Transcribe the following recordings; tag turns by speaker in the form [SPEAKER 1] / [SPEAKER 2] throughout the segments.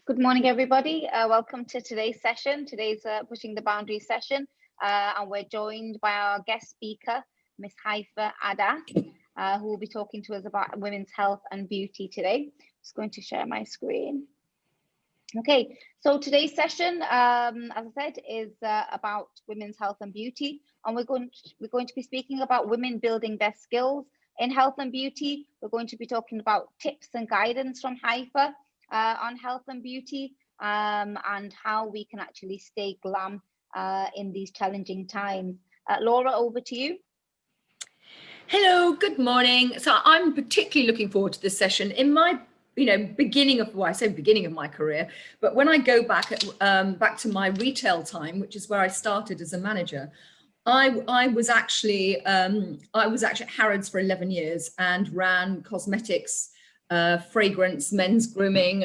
[SPEAKER 1] Good morning, everybody. Welcome to today's session. Today's Pushing the Boundaries session, and we're joined by our guest speaker, Miss Haifa Addas, who will be talking to us about women's health and beauty today. Just going to share my screen. Okay, so today's session, as I said, is about women's health and beauty, and we're going to be speaking about women building their skills in health and beauty. We're going to be talking about tips and guidance from Haifa on health and beauty, and how we can actually stay glam in these challenging times. Laura, over to you.
[SPEAKER 2] Hello, good morning. So I'm particularly looking forward to this session. In my beginning of my career, but when I go back to my retail time, which is where I started as a manager, I was actually at Harrods for 11 years and ran cosmetics, fragrance, men's grooming,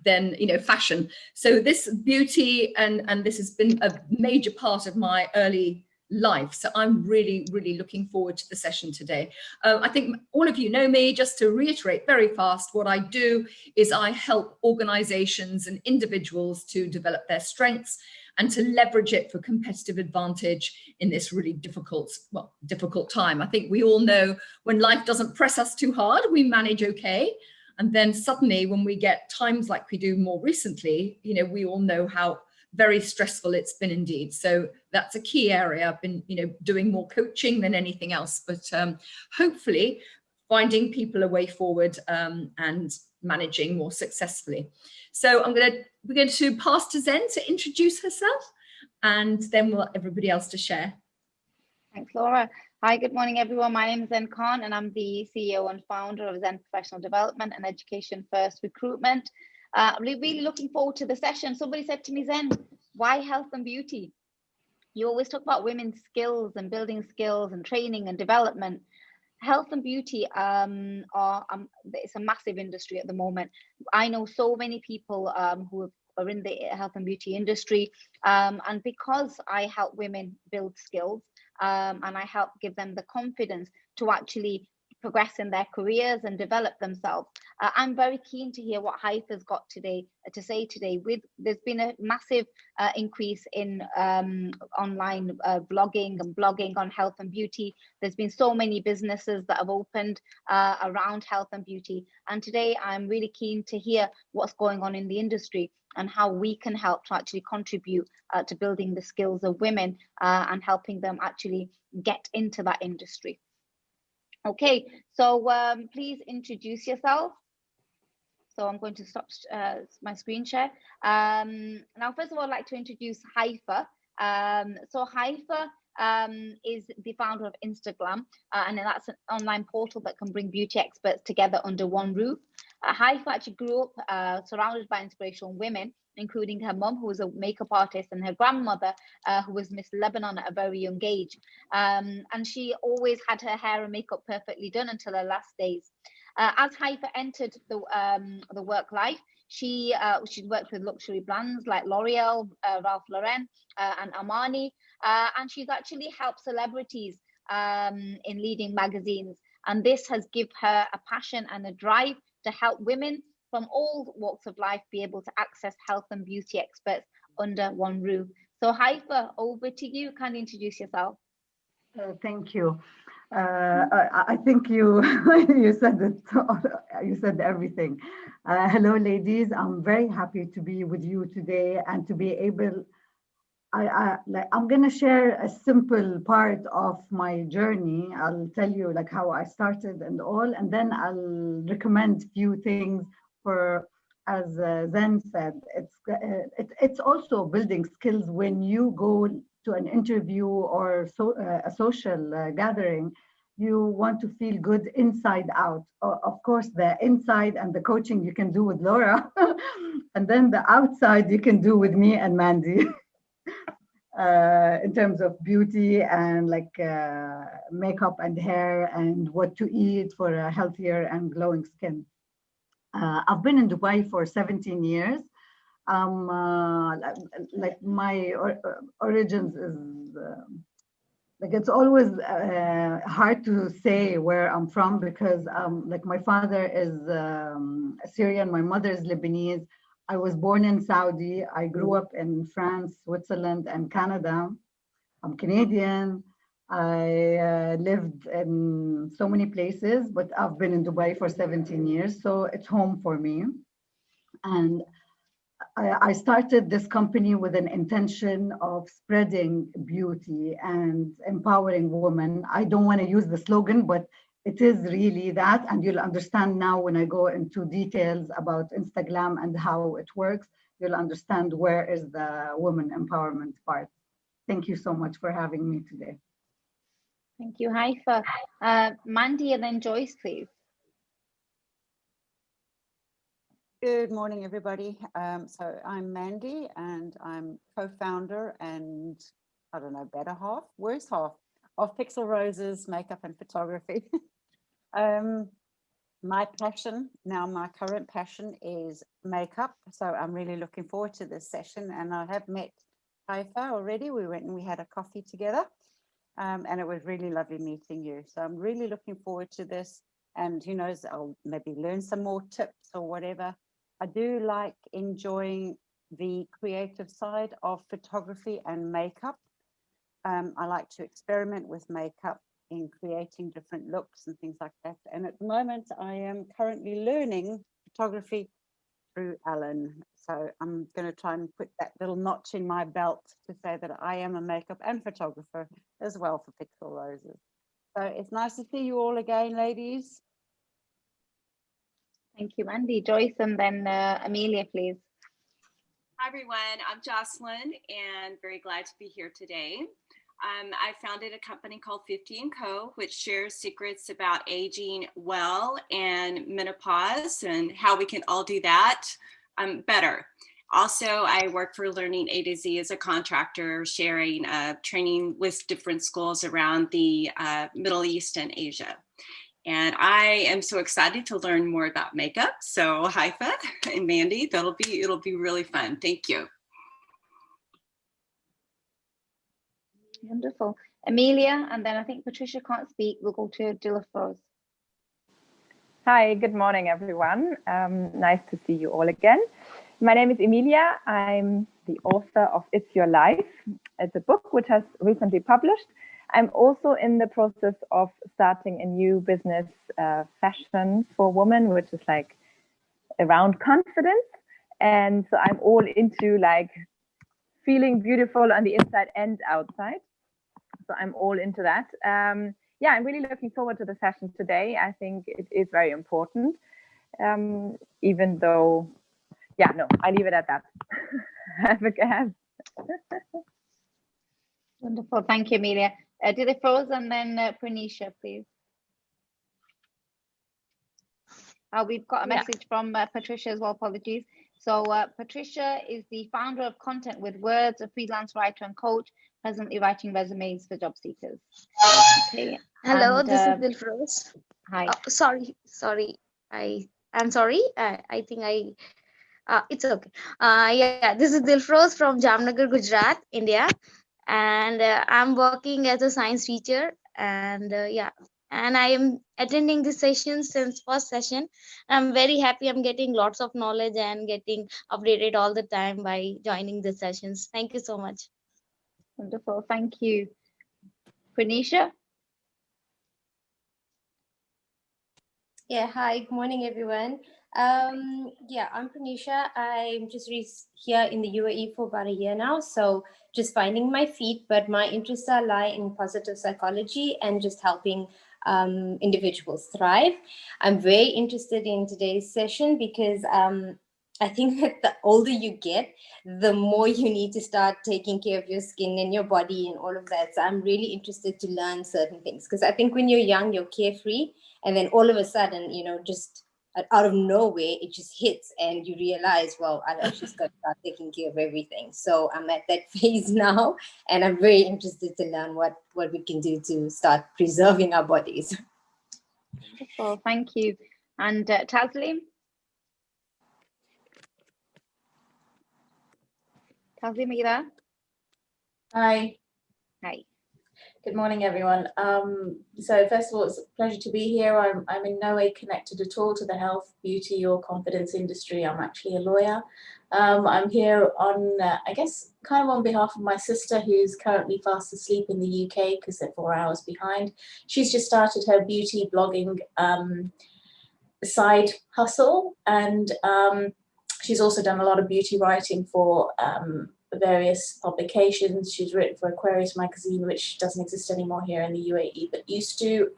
[SPEAKER 2] then fashion. So this beauty and this has been a major part of my early life. So I'm really looking forward to the session today. I think all of you know me. Just to reiterate very fast, what I do is I help organizations and individuals to develop their strengths and to leverage it for competitive advantage in this really difficult time. I think we all know when life doesn't press us too hard, we manage okay. And then suddenly when we get times like we do more recently, we all know how very stressful it's been indeed. So that's a key area. I've been, doing more coaching than anything else, but hopefully finding people a way forward and managing more successfully. So we're going to pass to Zen to introduce herself, and then we'll everybody else to share.
[SPEAKER 1] Thanks, Laura. Hi, good morning, everyone. My name is Zen Khan, and I'm the CEO and founder of Zen Professional Development and Education First Recruitment. I'm really looking forward to the session. Somebody said to me, Zen, why health and beauty? You always talk about women's skills and building skills and training and development. Health and beauty it's a massive industry at the moment. I know so many people who are in the health and beauty industry, and because I help women build skills and I help give them the confidence to actually progress in their careers and develop themselves. I'm very keen to hear what Haifa's got today to say today. There's been a massive increase in online vlogging and blogging on health and beauty. There's been so many businesses that have opened around health and beauty. And today I'm really keen to hear what's going on in the industry and how we can help to actually contribute to building the skills of women and helping them actually get into that industry. Okay, so please introduce yourself. So I'm going to stop my screen share. Now, first of all, I'd like to introduce Haifa. So Haifa is the founder of Instaglam, and that's an online portal that can bring beauty experts together under one roof. Haifa actually grew up surrounded by inspirational women, including her mum, who was a makeup artist, and her grandmother, who was Miss Lebanon at a very young age. And she always had her hair and makeup perfectly done until her last days. As Haifa entered the work life, she worked with luxury brands like L'Oreal, Ralph Lauren, and Armani, and she's actually helped celebrities in leading magazines. And this has given her a passion and a drive to help women from all walks of life be able to access health and beauty experts under one roof. So Haifa, over to you. Can you introduce yourself?
[SPEAKER 3] Thank you. I think you you said it. You said everything. Hello, ladies. I'm very happy to be with you today and to be able. I'm going to share a simple part of my journey. I'll tell you how I started and all, and then I'll recommend few things for, as Zen said, it's also building skills when you go to an interview or a social gathering. You want to feel good inside out. Of course, the inside and the coaching you can do with Laura, and then the outside you can do with me and Mandy. In terms of beauty and makeup and hair and what to eat for a healthier and glowing skin. I've been in Dubai for 17 years. My origins is it's always hard to say where I'm from because my father is Syrian, my mother is Lebanese. I was born in Saudi. I grew up in France, Switzerland, and Canada. I'm Canadian. I lived in so many places, but I've been in Dubai for 17 years, so it's home for me. And I started this company with an intention of spreading beauty and empowering women. I don't want to use the slogan, but it is really that. And you'll understand now when I go into details about Instaglam and how it works, you'll understand where is the women empowerment part. Thank you so much for having me today.
[SPEAKER 1] Thank you, Haifa. Mandy and then Joyce, please.
[SPEAKER 4] Good morning, everybody. So I'm Mandy, and I'm co-founder and, I don't know, better half, worse half of Pixel Roses Makeup and Photography. My passion, now my current passion is makeup. So I'm really looking forward to this session, and I have met Haifa already. We went and we had a coffee together, and it was really lovely meeting you. So I'm really looking forward to this, and who knows, I'll maybe learn some more tips or whatever. I do like enjoying the creative side of photography and makeup. I like to experiment with makeup in creating different looks and things like that. And at the moment, I am currently learning photography through Alan. So I'm going to try and put that little notch in my belt to say that I am a makeup and photographer as well for Pixel Roses. So it's nice to see you all again, ladies.
[SPEAKER 1] Thank you, Mandy. Joyce and then Amelia, please.
[SPEAKER 5] Hi, everyone. I'm Jocelyn and very glad to be here today. I founded a company called 50 & Co, which shares secrets about aging well and menopause and how we can all do that better. Also, I work for Learning A to Z as a contractor, sharing training with different schools around the Middle East and Asia. And I am so excited to learn more about makeup. So Haifa and Mandy, it'll be really fun. Thank you.
[SPEAKER 1] Wonderful. Amelia, and then I think Patricia can't speak. We'll go to Dilafrose.
[SPEAKER 6] Hi, good morning, everyone. Nice to see you all again. My name is Emilia. I'm the author of It's Your Life. It's a book which has recently published. I'm also in the process of starting a new business, fashion for women, which is like around confidence. And so I'm all into like feeling beautiful on the inside and outside. So I'm all into that. Yeah, I'm really looking forward to the session today. I think it is very important, even though, yeah, no, I leave it at that. Have a go.
[SPEAKER 1] Wonderful. Thank you, Amelia. Dilafrose and then Pranisha, please. We've got a message from Patricia as well. Apologies. So Patricia is the founder of Content with Words, a freelance writer and coach, presently writing resumes for job seekers. Okay.
[SPEAKER 7] Hello, this is Dilafrose.
[SPEAKER 1] Hi.
[SPEAKER 7] Sorry. I'm sorry. I think it's okay. Yeah, this is Dilafrose from Jamnagar, Gujarat, India, and I'm working as a science teacher. And yeah, and I am attending this session since first session. I'm very happy. I'm getting lots of knowledge and getting updated all the time by joining the sessions. Thank you so much.
[SPEAKER 1] Wonderful. Thank you. Pranisha?
[SPEAKER 8] Yeah, hi, good morning, everyone. Yeah, I'm Pranisha. I'm just here in the UAE for about a year now, so just finding my feet, but my interests lie in positive psychology and just helping individuals thrive. I'm very interested in today's session because I think that the older you get, the more you need to start taking care of your skin and your body and all of that. So I'm really interested to learn certain things because I think when you're young, you're carefree. And then all of a sudden, you know, just out of nowhere, it just hits and you realize, well, I just got to start taking care of everything. So I'm at that phase now, and I'm very interested to learn what we can do to start preserving our bodies.
[SPEAKER 1] Wonderful, thank you. And Taslim? Taslim, are you there?
[SPEAKER 9] Hi.
[SPEAKER 1] Hi.
[SPEAKER 9] Good morning, everyone. So first of all, it's a pleasure to be here. I'm in no way connected at all to the health, beauty or confidence industry. I'm actually a lawyer. I'm here on, I guess, kind of on behalf of my sister who's currently fast asleep in the UK because they're 4 hours behind. She's just started her beauty blogging side hustle, and she's also done a lot of beauty writing for various publications. She's written for Aquarius magazine, which doesn't exist anymore here in the UAE, but used to.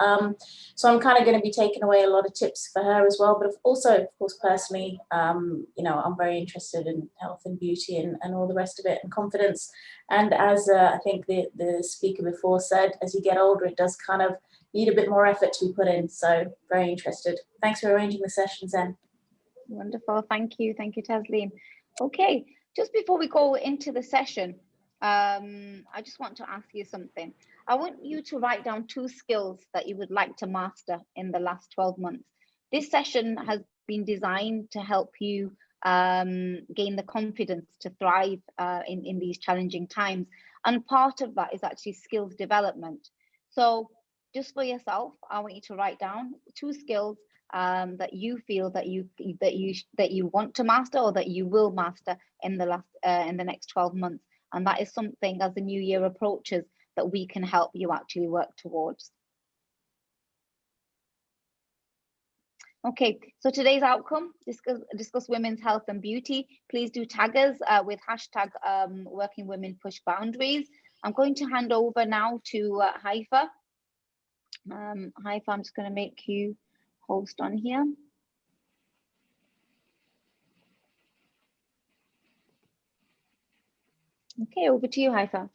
[SPEAKER 9] So I'm kind of going to be taking away a lot of tips for her as well. But also, of course, personally, you know, I'm very interested in health and beauty and all the rest of it, and confidence. And as I think the speaker before said, as you get older, it does kind of need a bit more effort to be put in. So very interested. Thanks for arranging the session, Zen.
[SPEAKER 1] Wonderful. Thank you, Taslim. Okay, just before we go into the session, I just want to ask you something. I want you to write down 2 skills that you would like to master in the last 12 months. This session has been designed to help you gain the confidence to thrive in these challenging times. And part of that is actually skills development. So just for yourself, I want you to write down 2 skills that you feel that you want to master or that you will master in the next 12 months, and that is something as the new year approaches that we can help you actually work towards. Okay, so today's outcome, discuss women's health and beauty. Please do tag us with hashtag Working Women Push Boundaries. I'm going to hand over now to Haifa. Haifa, I'm just going to make you host on here. Okay, over to you, Haifa.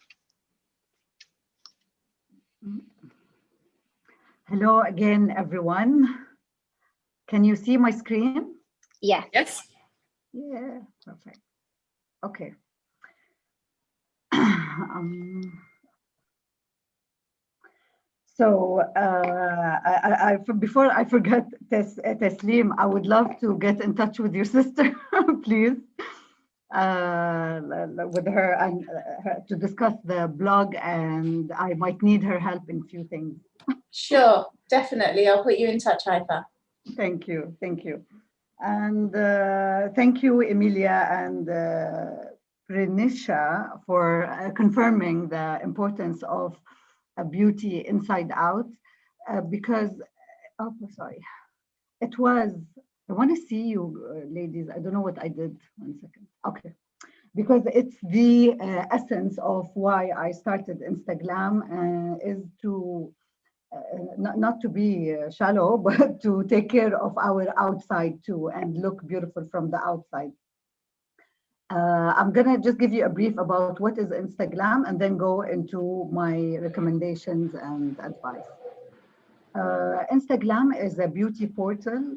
[SPEAKER 3] Hello again, everyone. Can you see my screen?
[SPEAKER 1] Yes.
[SPEAKER 2] Yes.
[SPEAKER 3] Yeah, perfect. Okay. So before I forget, Taslim, I would love to get in touch with your sister, please, with her and to discuss the blog, and I might need her help in a few things.
[SPEAKER 9] Sure, definitely. I'll put you in touch, Haifa.
[SPEAKER 3] Thank you. And thank you, Emilia and Renisha, for confirming the importance of beauty inside out, because, oh, sorry, it was, I want to see you ladies. I don't know what I did. 1 second. Okay. Because it's the essence of why I started Instaglam, is to not to be shallow, but to take care of our outside too and look beautiful from the outside. I'm gonna just give you a brief about what is Instaglam and then go into my recommendations and advice. Instaglam is a beauty portal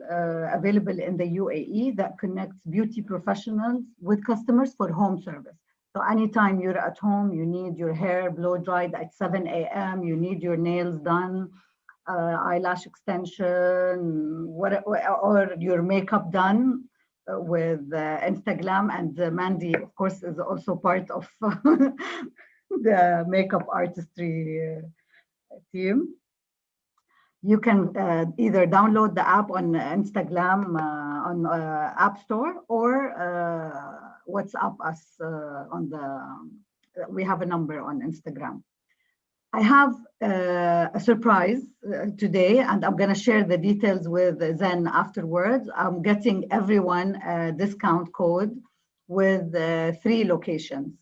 [SPEAKER 3] available in the UAE that connects beauty professionals with customers for home service. So anytime you're at home, you need your hair blow dried at 7 a.m., you need your nails done, eyelash extension, or your makeup done with Instaglam. And Mandy, of course, is also part of the makeup artistry team. You can either download the app on Instaglam on App Store, or WhatsApp us on we have a number on Instagram. I have a surprise today, and I'm going to share the details with Zen afterwards. I'm getting everyone a discount code with 3 locations.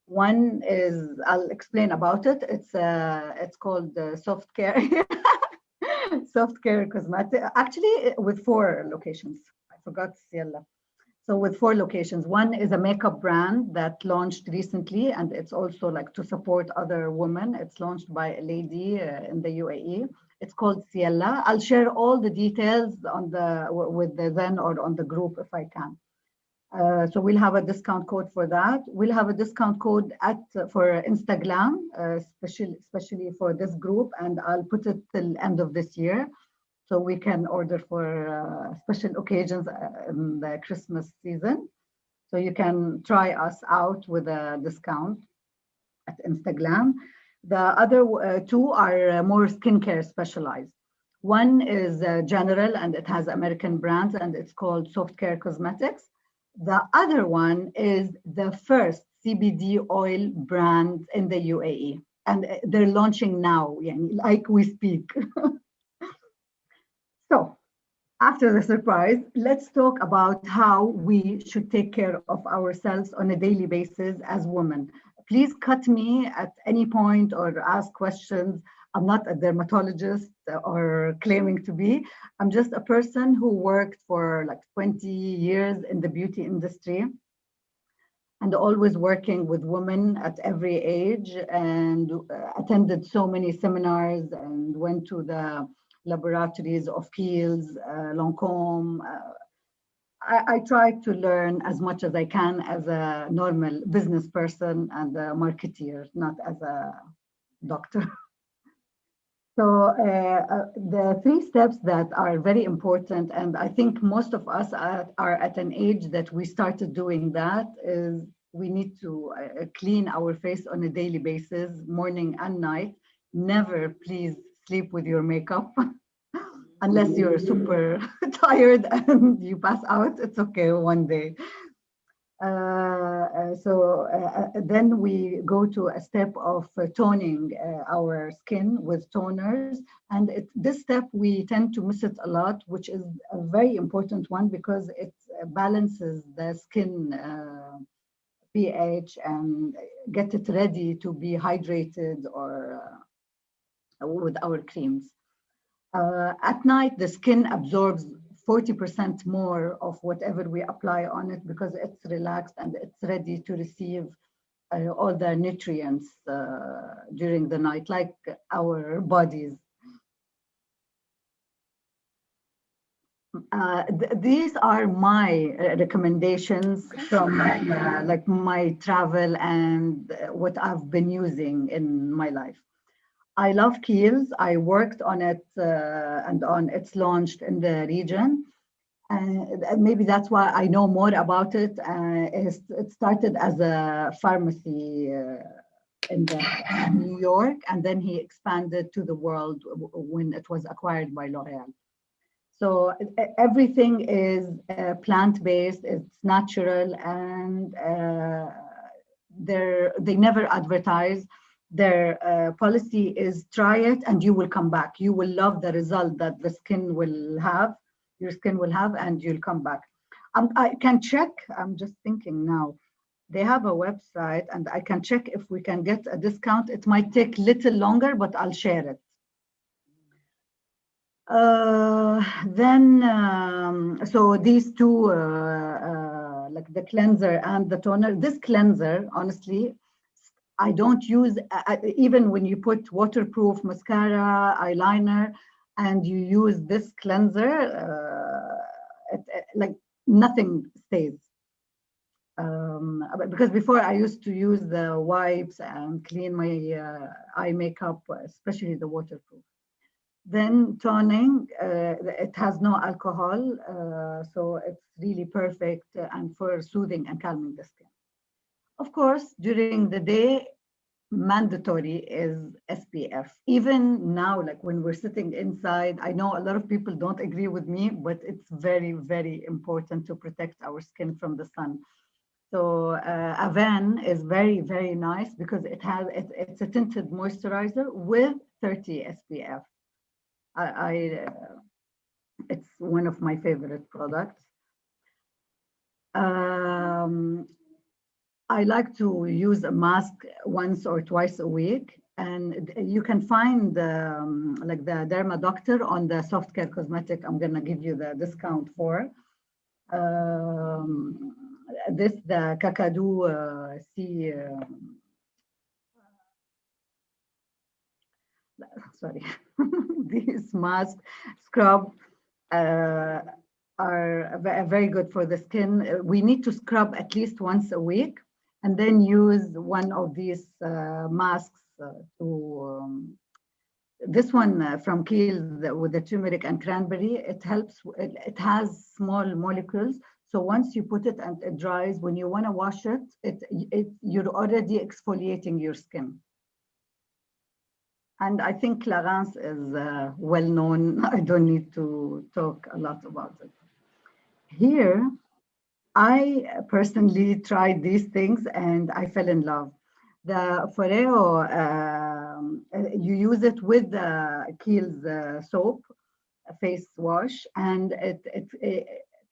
[SPEAKER 3] One is, I'll explain about it. It's called Soft Care. Soft Care Cosmetic, actually with 4 locations. I forgot Ciela. So with 4 locations. One is a makeup brand that launched recently, and it's also like to support other women. It's launched by a lady in the UAE. It's called Ciela. I'll share all the details on with the Zen or on the group if I can. So we'll have a discount code for that. We'll have a discount code for Instagram, especially for this group, and I'll put it till end of this year, so we can order for special occasions in the Christmas season. So you can try us out with a discount at Instagram. The other two are more skincare specialized. One is general and it has American brands and it's called Soft Care Cosmetics. The other one is the first CBD oil brand in the UAE. And they're launching now, like we speak. So after the surprise, let's talk about how we should take care of ourselves on a daily basis as women. Please cut me at any point or ask questions. I'm not a dermatologist or claiming to be. I'm just a person who worked for like 20 years in the beauty industry and always working with women at every age and attended so many seminars and went to the laboratories of Kiehl's, Lancôme. I try to learn as much as I can as a normal business person and a marketeer, not as a doctor. So the three steps that are very important, and I think most of us are at an age that we started doing that, is we need to clean our face on a daily basis, morning and night. Never, please, sleep with your makeup. Unless you're super tired and you pass out, it's okay one day. Then we go to a step of toning our skin with toners. And this step, we tend to miss it a lot, which is a very important one because it balances the skin pH and get it ready to be hydrated or with our creams. At night, the skin absorbs 40% more of whatever we apply on it because it's relaxed and it's ready to receive all the nutrients during the night, like our bodies. These are my recommendations from like my travel and what I've been using in my life. I love Kiehl's. I worked on it and on its launched in the region. And maybe that's why I know more about it. It started as a pharmacy in New York, and then he expanded to the world when it was acquired by L'Oreal. So everything is plant-based, it's natural, and they never advertise. Their policy is try it and you will come back. You will love the result that the skin will have, your skin will have, and you'll come back. I can check, I'm just thinking now, they have a website and I can check if we can get a discount. It might take a little longer, but I'll share it. So these two, like the cleanser and the toner, this cleanser, honestly, I don't use, even when you put waterproof mascara, eyeliner, and you use this cleanser, like nothing stays. Because before I used to use the wipes and clean my eye makeup, especially the waterproof. Then toning, it has no alcohol, so it's really perfect and for soothing and calming the skin. Of course, during the day, mandatory is SPF. Even now, like when we're sitting inside, I know a lot of people don't agree with me, but it's very, very important to protect our skin from the sun. So Avan is very, very nice because it's a tinted moisturizer with 30 SPF. It's one of my favorite products. I like to use a mask once or twice a week, and you can find like the Derma Doctor on the Soft Care Cosmetic. I'm gonna give you the discount for this, the Kakadu C. Sorry, these mask scrub are very good for the skin. We need to scrub at least once a week and then use one of these masks this one from Kiehl's with the turmeric and cranberry. It helps, it has small molecules. So once you put it and it dries, when you want to wash it, you're already exfoliating your skin. And I think Clarence is well known. I don't need to talk a lot about it. Here, I personally tried these things and I fell in love. The Foreo, you use it with the Kiehl's soap, face wash, and it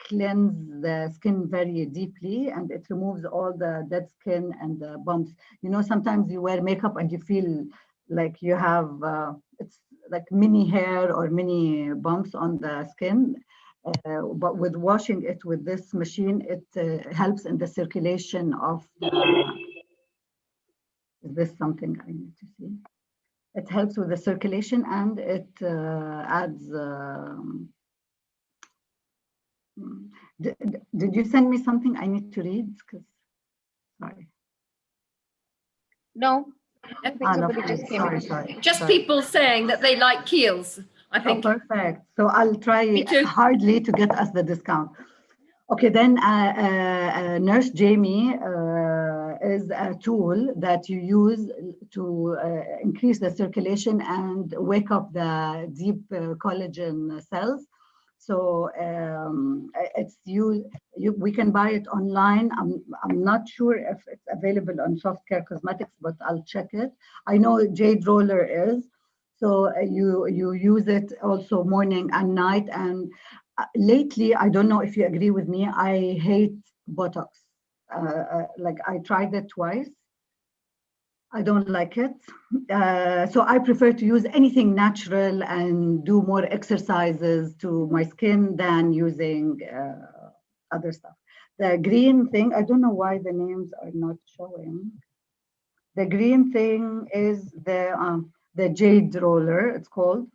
[SPEAKER 3] cleanses the skin very deeply, and it removes all the dead skin and the bumps. You know, sometimes you wear makeup and you feel like you have, it's like mini hair or mini bumps on the skin. But with washing it with this machine, it helps in the circulation of the, is this something I need to see? It helps with the circulation and it adds, did you send me something I need to read? Because, sorry.
[SPEAKER 1] No, I think
[SPEAKER 3] No,
[SPEAKER 1] somebody just came in.
[SPEAKER 3] sorry.
[SPEAKER 2] Just people saying that they like Kiehl's, I
[SPEAKER 3] Oh,
[SPEAKER 2] think.
[SPEAKER 3] perfect. So I'll try
[SPEAKER 2] Me too.
[SPEAKER 3] hardly to get us the discount. Okay, then Nurse Jamie is a tool that you use to increase the circulation and wake up the deep collagen cells. So it's we can buy it online. I'm not sure if it's available on Soft Care Cosmetics, but I'll check it. I know Jade Roller is. So you use it also morning and night. And lately, I don't know if you agree with me, I hate Botox. Like I tried it twice. I don't like it. So I prefer to use anything natural and do more exercises to my skin than using other stuff. The green thing, I don't know why the names are not showing. The green thing is the Jade Roller, it's called.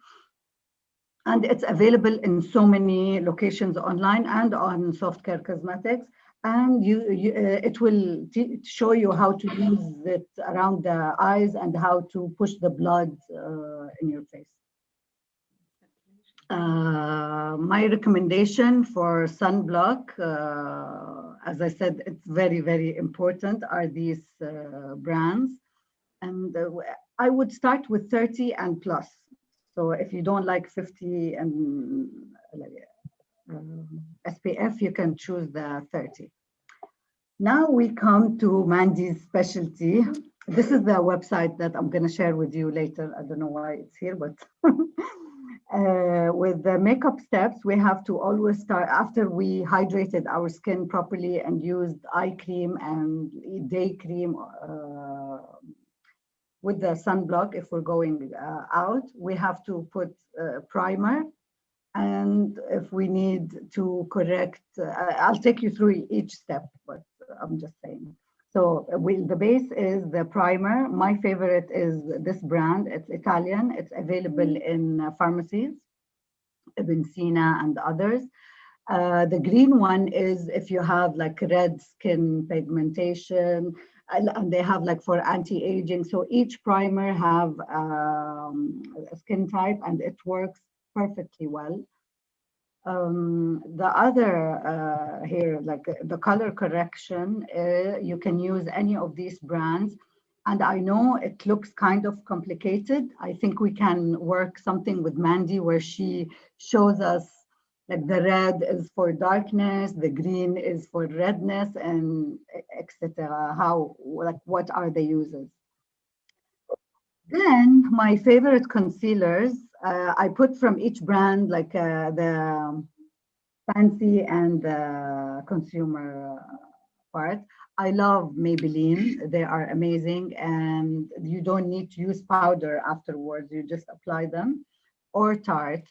[SPEAKER 3] And it's available in so many locations online and on Soft Care Cosmetics. And it will show you how to use it around the eyes and how to push the blood in your face. My recommendation for sunblock, as I said, it's very, very important, are these brands. And I would start with 30 and plus. So if you don't like 50 and SPF, you can choose the 30. Now we come to Mandy's specialty. This is the website that I'm going to share with you later. I don't know why it's here, but with the makeup steps, we have to always start after we hydrated our skin properly and used eye cream and day cream with the sunblock. If we're going out, we have to put primer. And if we need to correct, I'll take you through each step, but I'm just saying. So the base is the primer. My favorite is this brand. It's Italian. It's available in pharmacies, Ibn Sina and others. The green one is if you have like red skin pigmentation, and they have like for anti-aging. So each primer have a skin type and it works perfectly well. The other here, like the color correction, you can use any of these brands. And I know it looks kind of complicated. I think we can work something with Mandy where she shows us like the red is for darkness, the green is for redness, and etc. How, like, what are the uses? Then my favorite concealers, I put from each brand, like the fancy and the consumer part. I love Maybelline. They are amazing, and you don't need to use powder afterwards. You just apply them, or Tarte.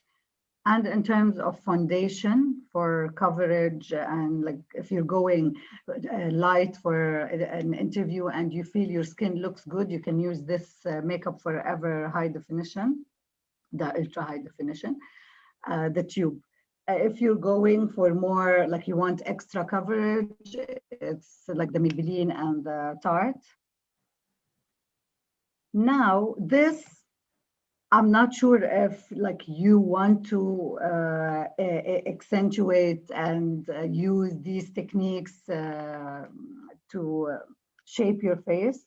[SPEAKER 3] And in terms of foundation for coverage, and like if you're going light for an interview and you feel your skin looks good, you can use this Makeup Forever high definition, the ultra high definition, the tube. If you're going for more, like you want extra coverage, it's like the Maybelline and the Tarte. Now this, I'm not sure if like you want to accentuate and use these techniques to shape your face.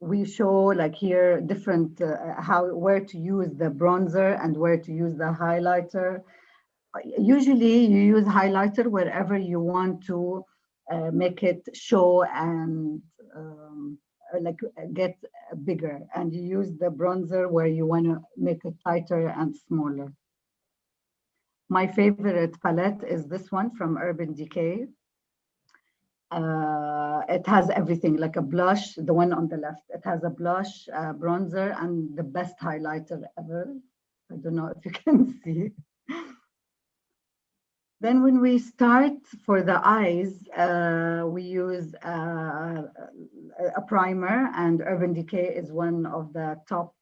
[SPEAKER 3] we show like here different where to use the bronzer and where to use the highlighter. Usually you use highlighter wherever you want to make it show and like get bigger, and you use the bronzer where you want to make it tighter and smaller. My favorite palette is this one from Urban Decay. It has everything, like a blush, the one on the left. It has a blush, bronzer, and the best highlighter ever. I don't know if you can see. Then when we start for the eyes, we use a primer, and Urban Decay is one of the top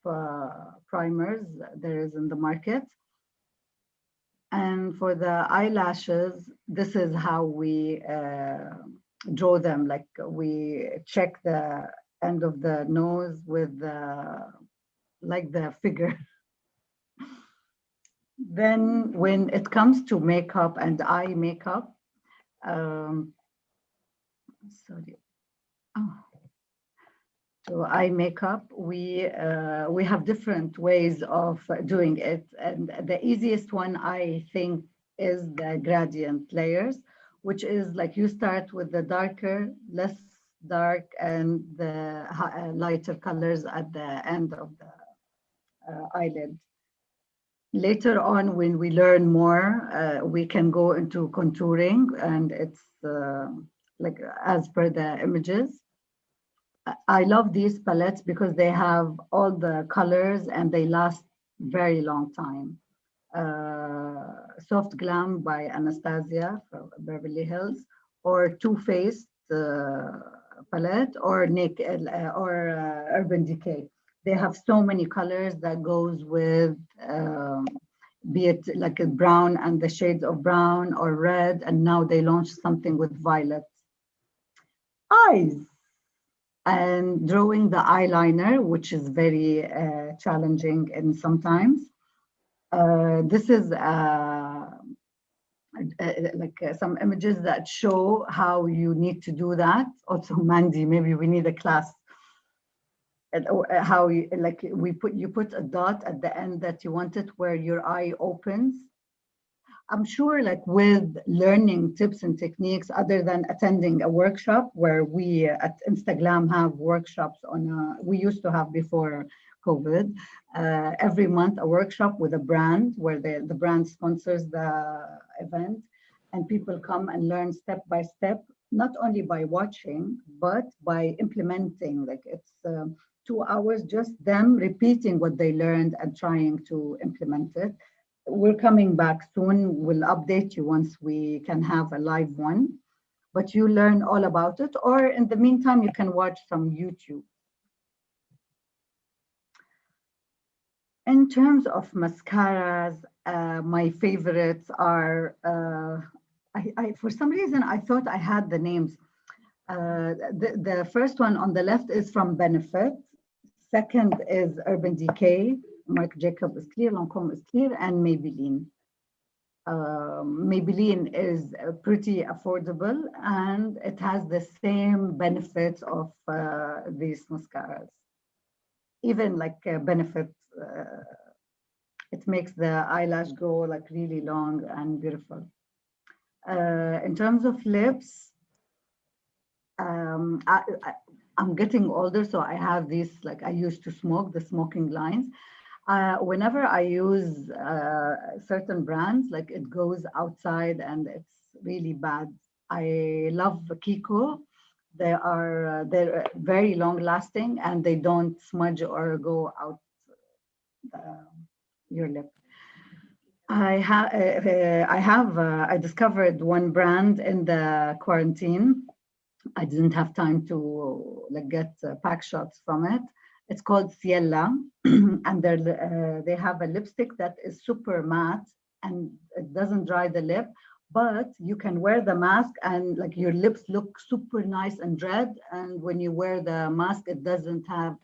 [SPEAKER 3] primers there is in the market. And for the eyelashes, this is how we draw them. Like we check the end of the nose with like the figure. Then when it comes to makeup and eye makeup, sorry. Oh. So eye makeup, we have different ways of doing it. And the easiest one, I think, is the gradient layers, which is like you start with the darker, less dark, and the lighter colors at the end of the eyelid. Later on, when we learn more, we can go into contouring, and it's like as per the images. I love these palettes because they have all the colors and they last very long time. Soft Glam by Anastasia from Beverly Hills, or Too Faced palette, or Urban Decay. They have so many colors that goes with, be it like a brown and the shades of brown, or red, and now they launched something with violet. Eyes. And drawing the eyeliner, which is very challenging and sometimes. This is some images that show how you need to do that. Also, Mandy, maybe we need a class. How you, like you put a dot at the end that you want it where your eye opens. I'm sure like with learning tips and techniques, other than attending a workshop, where we at Instaglam have workshops we used to have before COVID, every month a workshop with a brand where the brand sponsors the event, and people come and learn step by step, not only by watching, but by implementing. Like it's 2 hours, just them repeating what they learned and trying to implement it. We're coming back soon. We'll update you once we can have a live one, but you learn all about it, or in the meantime, you can watch some YouTube. In terms of mascaras, my favorites are, for some reason, I thought I had the names. The first one on the left is from Benefit. Second is Urban Decay. Marc Jacob is clear, Lancôme is clear, and Maybelline. Maybelline is pretty affordable, and it has the same benefits of these mascaras. Even like Benefit, it makes the eyelash go like really long and beautiful. In terms of lips, I'm getting older, so I have these, like I used to smoke, the smoking lines. Whenever I use certain brands, like it goes outside and it's really bad. I love Kiko. They're very long lasting, and they don't smudge or go out your lip. I discovered one brand in the quarantine. I didn't have time to like get pack shots from it. It's called Ciela, and they have a lipstick that is super matte and it doesn't dry the lip, but you can wear the mask and like your lips look super nice and red. And when you wear the mask, it doesn't have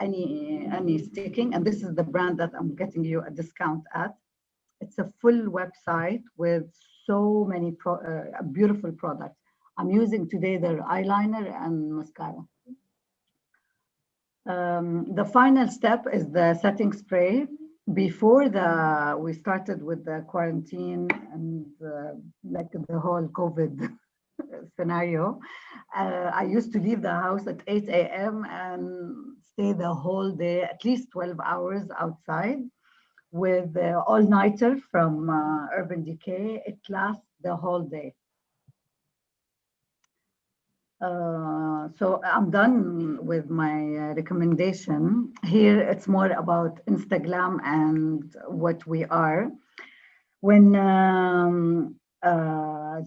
[SPEAKER 3] any sticking. And this is the brand that I'm getting you a discount at. It's a full website with so many beautiful products. I'm using today their eyeliner and mascara. The final step is the setting spray. Before we started with the quarantine and like the whole COVID scenario, I used to leave the house at 8 a.m. and stay the whole day, at least 12 hours outside with all-nighter from Urban Decay. It lasts the whole day. So I'm done with my recommendation. Here it's more about Instaglam and what we are. When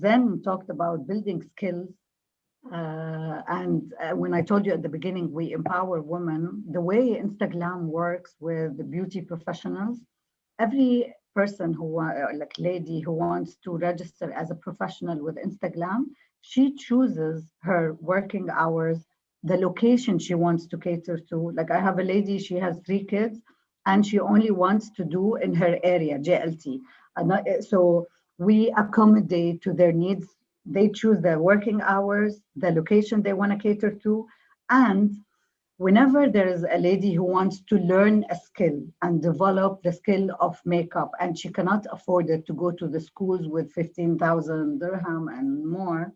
[SPEAKER 3] Zen talked about building skills, and when I told you at the beginning, we empower women, the way Instaglam works with the beauty professionals, every person who, like lady who wants to register as a professional with Instaglam, she chooses her working hours, the location she wants to cater to. Like I have a lady, she has 3 kids and she only wants to do in her area, JLT. So we accommodate to their needs. They choose their working hours, the location they want to cater to. And whenever there is a lady who wants to learn a skill and develop the skill of makeup, and she cannot afford it to go to the schools with 15,000 dirham and more,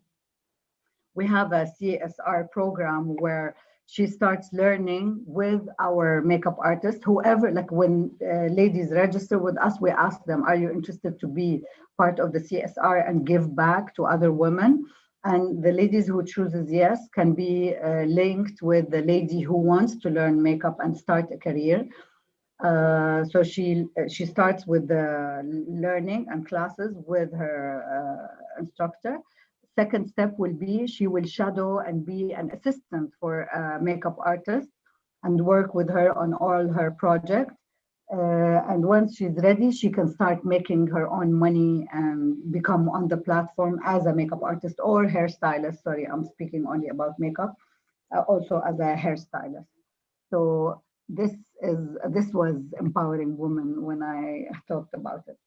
[SPEAKER 3] we have a CSR program where she starts learning with our makeup artist, whoever, like when ladies register with us, we ask them, are you interested to be part of the CSR and give back to other women? And the ladies who chooses yes can be linked with the lady who wants to learn makeup and start a career. So she starts with the learning and classes with her instructor. Second step will be she will shadow and be an assistant for a makeup artist and work with her on all her projects. And once she's ready, she can start making her own money and become on the platform as a makeup artist or hairstylist. Sorry, I'm speaking only about makeup, also as a hairstylist. So this was empowering women when I talked about it.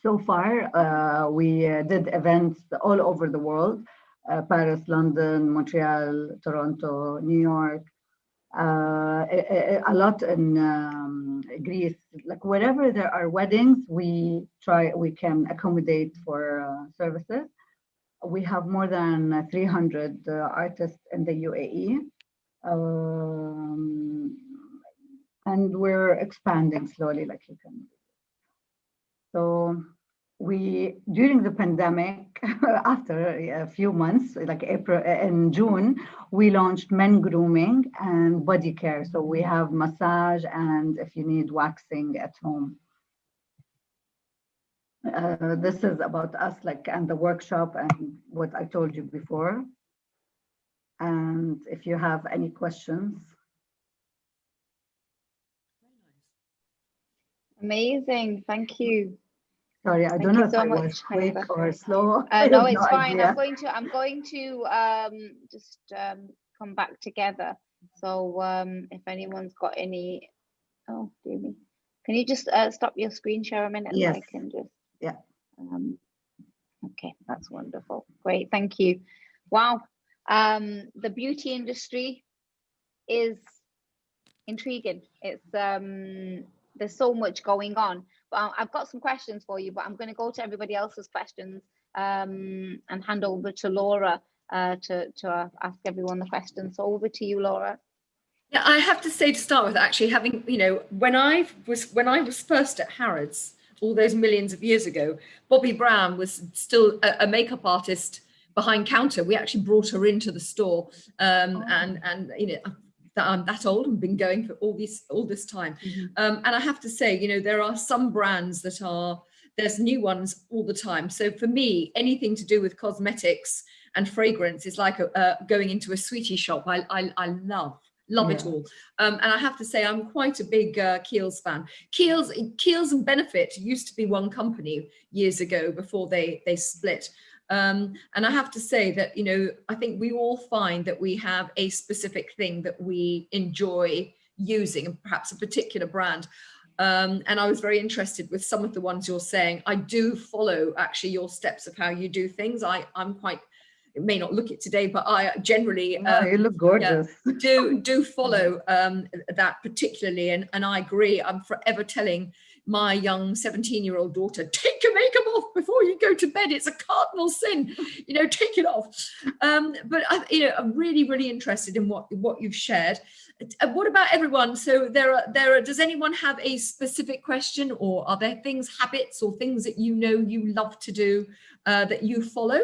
[SPEAKER 3] So far, we did events all over the world, Paris, London, Montreal, Toronto, New York, a lot in Greece. Like wherever there are weddings, we can accommodate for services. We have more than 300 artists in the UAE. And we're expanding slowly, like you can. So during the pandemic, after a few months, like April and June, we launched men grooming and body care. So we have massage and if you need waxing at home. This is about us, like, and the workshop and what I told you before. And if you have any questions.
[SPEAKER 1] Amazing, thank you.
[SPEAKER 3] Sorry, I don't know if I was quick or slow.
[SPEAKER 1] No, it's fine. I'm going to just come back together. So if anyone's got any, oh dear me, can you just stop your screen share a minute?
[SPEAKER 3] Yes.
[SPEAKER 1] So I can just.
[SPEAKER 3] Yeah.
[SPEAKER 1] Okay, that's wonderful. Great, thank you. Wow, the beauty industry is intriguing. It's there's so much going on. But I've got some questions for you, but I'm going to go to everybody else's questions and hand over to Laura to ask everyone the questions. So over to you, Laura.
[SPEAKER 2] Yeah, I have to say to start with, actually, having, you know, when I was first at Harrods all those millions of years ago, Bobbi Brown was still a makeup artist behind counter. We actually brought her into the store, and you know, that I'm that old and been going for all this time.
[SPEAKER 3] Mm-hmm.
[SPEAKER 2] And I have to say, you know, there are some brands there's new ones all the time. So for me, anything to do with cosmetics and fragrance is like going into a sweetie shop. I love it all. And I have to say, I'm quite a big Kiehl's fan. Kiehl's and Benefit used to be one company years ago before they split. And I have to say that, you know, I think we all find that we have a specific thing that we enjoy using, and perhaps a particular brand. And I was very interested with some of the ones you're saying. I do follow actually your steps of how you do things. I'm quite may not look it today, but I generally
[SPEAKER 3] you look gorgeous.
[SPEAKER 2] do follow that particularly, and I agree. I'm forever telling my young 17-year-old daughter, take your makeup off before you go to bed. It's a cardinal sin, take it off. But I'm really interested in what you've shared. What about everyone? So there are. Does anyone have a specific question, or are there habits or things that you love to do that you follow?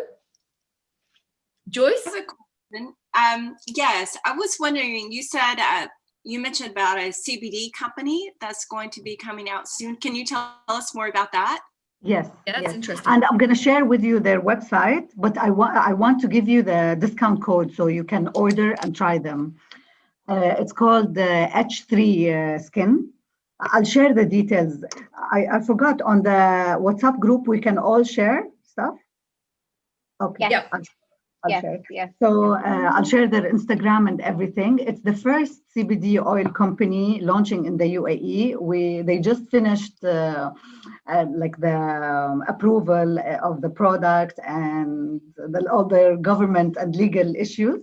[SPEAKER 2] Joyce?
[SPEAKER 5] I have a question. Yes, I was wondering, you said you mentioned about a CBD company that's going to be coming out soon. Can you tell us more about that?
[SPEAKER 3] Yes,
[SPEAKER 2] yeah, that's interesting.
[SPEAKER 3] And I'm going to share with you their website, but I want to give you the discount code so you can order and try them. It's called the H3 Skin. I'll share the details. I forgot, on the WhatsApp group we can all share stuff. Okay.
[SPEAKER 1] Yes.
[SPEAKER 3] I'll share.
[SPEAKER 1] Yes.
[SPEAKER 3] So I'll share their Instagram and everything. It's the first CBD oil company launching in the UAE. They just finished like the approval of the product and all the government and legal issues,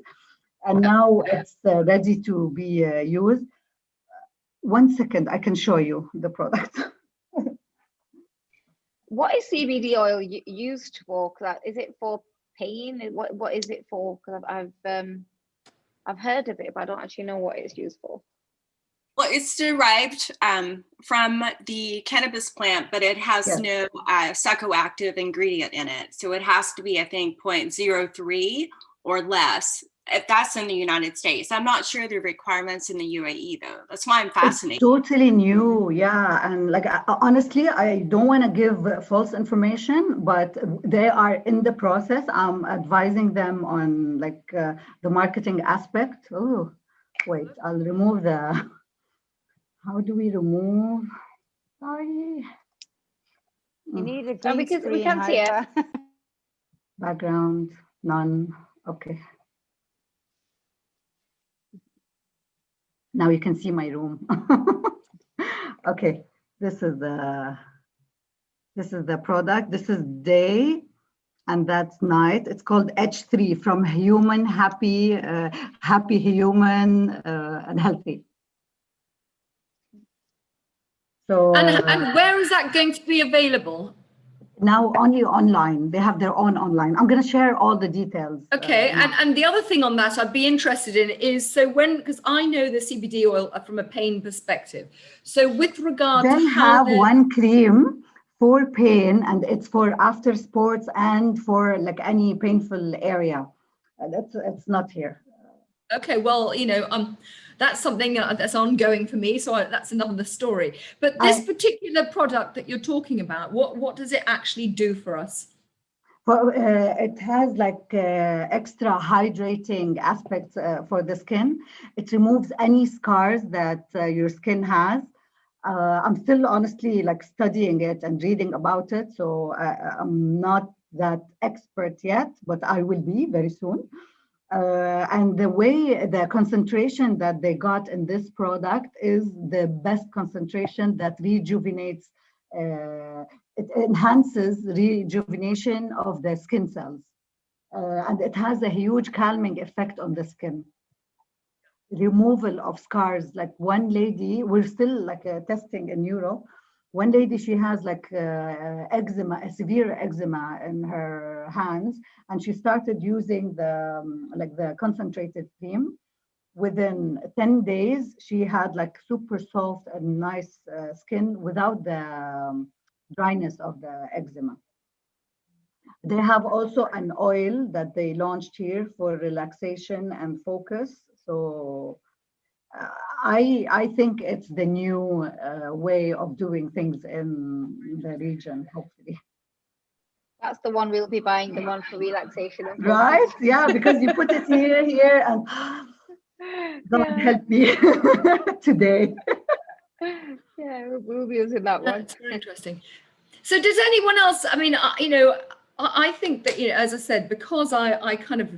[SPEAKER 3] and now it's ready to be used. 1 second, I can show you the product.
[SPEAKER 1] What is CBD oil used for? Is it for pain? What is it for? Because I've heard of it, but I don't actually know what it's used for.
[SPEAKER 5] Well, it's derived from the cannabis plant, but it has no psychoactive ingredient in it. So it has to be, I think, 0.03 or less. If that's in the United States. I'm not sure the requirements in the UAE though. That's why I'm fascinated.
[SPEAKER 3] It's totally new, yeah. And like, honestly, I don't want to give false information, but they are in the process. I'm advising them on like the marketing aspect. Oh, wait, I'll remove the, how do we remove? Sorry.
[SPEAKER 4] You need a green screen,
[SPEAKER 1] we can't see it.
[SPEAKER 3] Background, none, okay. Now you can see my room. Okay, this is the product. This is day, and that's night. It's called H3, from human, happy human, and healthy. So
[SPEAKER 2] and where is that going to be available?
[SPEAKER 3] Now only online. They have their own online. I'm going to share all the details.
[SPEAKER 2] Okay, and the other thing on that I'd be interested in is, so because I know the CBD oil from a pain perspective. So with regard to how
[SPEAKER 3] they have one cream for pain, and it's for after sports and for like any painful area. It's not here.
[SPEAKER 2] Okay, well, that's something that's ongoing for me, so that's another story. But this particular product that you're talking about, what does it actually do for us?
[SPEAKER 3] Well, it has like extra hydrating aspects for the skin. It removes any scars that your skin has. I'm still honestly like studying it and reading about it, so I'm not that expert yet, but I will be very soon. And the concentration that they got in this product is the best concentration that rejuvenates, it enhances rejuvenation of the skin cells. And it has a huge calming effect on the skin. Removal of scars, like one lady, we're still like testing in Europe. One lady, she has like eczema, a severe eczema in her hands, and she started using the concentrated cream. Within 10 days, she had like super soft and nice skin without the dryness of the eczema. They have also an oil that they launched here for relaxation and focus. So I think it's the new way of doing things in the region, hopefully.
[SPEAKER 1] That's the one we'll be buying, the one for relaxation. And
[SPEAKER 3] right? Yeah, because you put it here, and God help me today.
[SPEAKER 1] Yeah, we'll be using that one.
[SPEAKER 2] That's very interesting. So does anyone else, I mean, I think that, as I said, because I kind of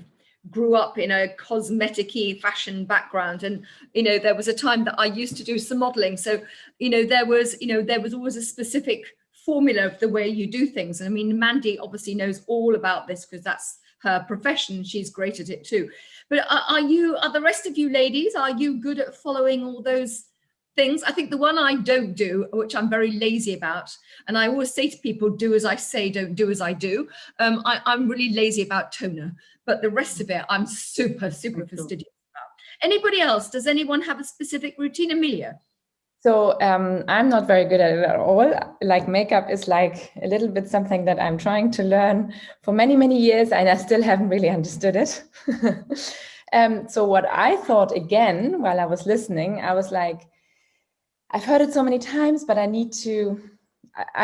[SPEAKER 2] grew up in a cosmetic-y fashion background, and there was a time that I used to do some modeling, so there was always a specific formula of the way you do things. And I mean, Mandy obviously knows all about this because that's her profession. She's great at it too. But are the rest of you ladies, are you good at following all those things? I think the one I don't do, which I'm very lazy about, and I always say to people, do as I say, don't do as I do. I'm really lazy about toner, but the rest of it, I'm super fastidious about. Anybody else? Does anyone have a specific routine? Amelia?
[SPEAKER 10] So I'm not very good at it at all. Like makeup is like a little bit something that I'm trying to learn for many years, and I still haven't really understood it. So what I thought again, while I was listening, I was like, I've heard it so many times, but I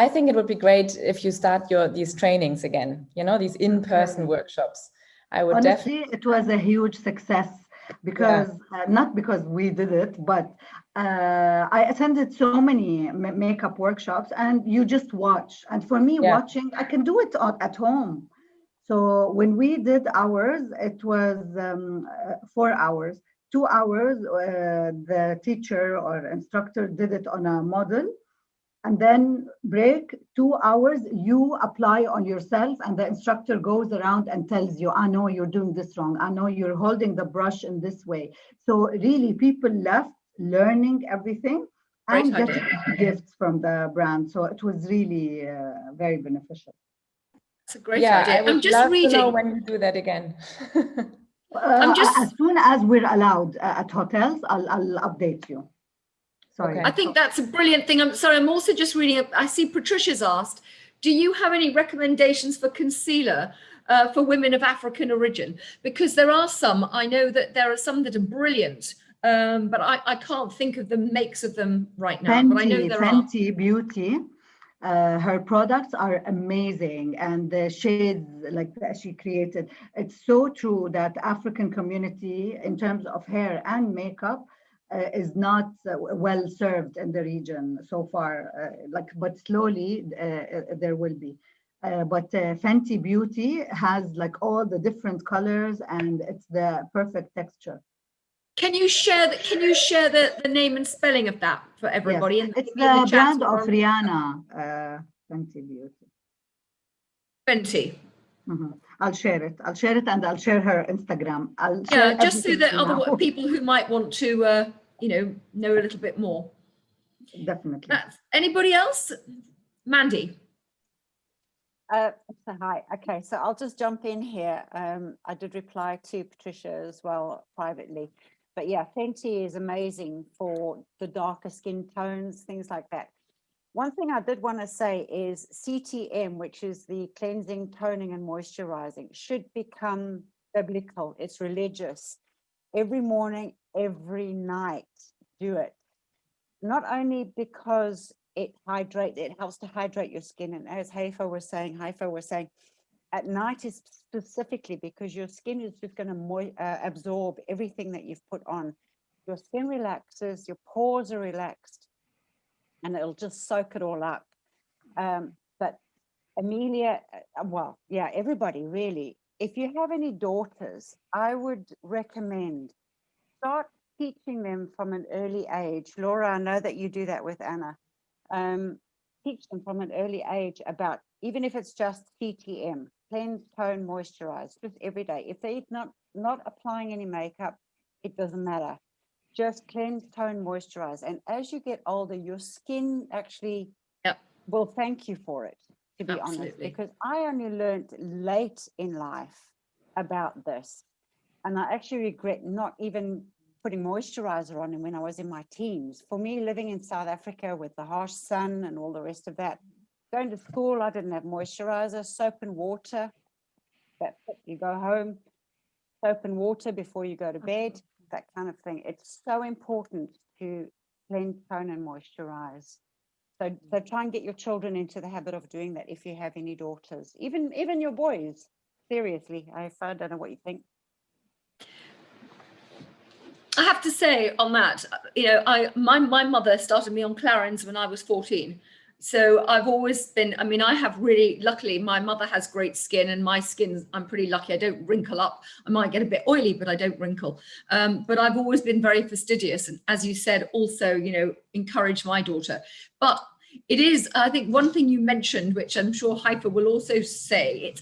[SPEAKER 10] think it would be great if you start these trainings again, these in-person workshops. I would
[SPEAKER 3] honestly, it was a huge success because not because we did it, but I attended so many makeup workshops, and you just watch. And for me, watching, I can do it at home. So when we did ours, it was 4 hours. 2 hours, the teacher or instructor did it on a model, and then break. 2 hours, you apply on yourself, and the instructor goes around and tells you, I know you're doing this wrong. I know you're holding the brush in this way. So really, people left learning everything and getting gifts from the brand. So it was really very beneficial.
[SPEAKER 2] It's a great idea.
[SPEAKER 10] I'm just reading. To know when you do that again.
[SPEAKER 3] As soon as we're allowed at hotels, I'll update you. Sorry.
[SPEAKER 2] I think that's a brilliant thing. I'm sorry, I'm also just reading. I see Patricia's asked, do you have any recommendations for concealer for women of African origin? Because there are some, I know that there are some that are brilliant, but I can't think of the makes of them right now. But I know there
[SPEAKER 3] Fenty Beauty. Her products are amazing, and the shades like that she created. It's so true that African community in terms of hair and makeup is not well served in the region so far, but slowly there will be. But Fenty Beauty has like all the different colors, and it's the perfect texture.
[SPEAKER 2] Can you share the name and spelling of that for everybody?
[SPEAKER 3] Yes. It's the brand of Rihanna, Fenty Beauty.
[SPEAKER 2] Fenty.
[SPEAKER 3] Mm-hmm. I'll share it, and I'll share her Instagram.
[SPEAKER 2] Just so that other people who might want to, know a little bit more.
[SPEAKER 3] Definitely.
[SPEAKER 2] Anybody else? Mandy.
[SPEAKER 4] Hi. Okay, so I'll just jump in here. I did reply to Patricia as well privately. But yeah, Fenty is amazing for the darker skin tones, things like that. One thing I did want to say is CTM, which is the cleansing, toning, and moisturizing, should become biblical. It's religious. Every morning, every night, do it. Not only because it helps to hydrate your skin. And as Haifa was saying, at night is specifically because your skin is just going to absorb everything that you've put on. Your skin relaxes, your pores are relaxed, and it'll just soak it all up. But Amelia, everybody really, if you have any daughters, I would recommend start teaching them from an early age. Laura, I know that you do that with Anna. Teach them from an early age about, even if it's just TTM, cleanse, tone, moisturize, just every day. If they're not applying any makeup, it doesn't matter. Just cleanse, tone, moisturize. And as you get older, your skin actually will thank you for it, to be honest, because I only learned late in life about this. And I actually regret not even putting moisturizer on when I was in my teens. For me, living in South Africa with the harsh sun and all the rest of that, going to school, I didn't have moisturizer, soap and water. That's it. You go home, soap and water before you go to bed, that kind of thing. It's so important to cleanse, tone, and moisturize. So try and get your children into the habit of doing that if you have any daughters, even your boys. Seriously, I don't know what you think.
[SPEAKER 2] I have to say on that, my mother started me on Clarins when I was 14. So I've always been, I have really, luckily, my mother has great skin, and my skin, I'm pretty lucky. I don't wrinkle up. I might get a bit oily, but I don't wrinkle. But I've always been very fastidious. And as you said, also, encourage my daughter. But it is, I think one thing you mentioned, which I'm sure Haifa will also say,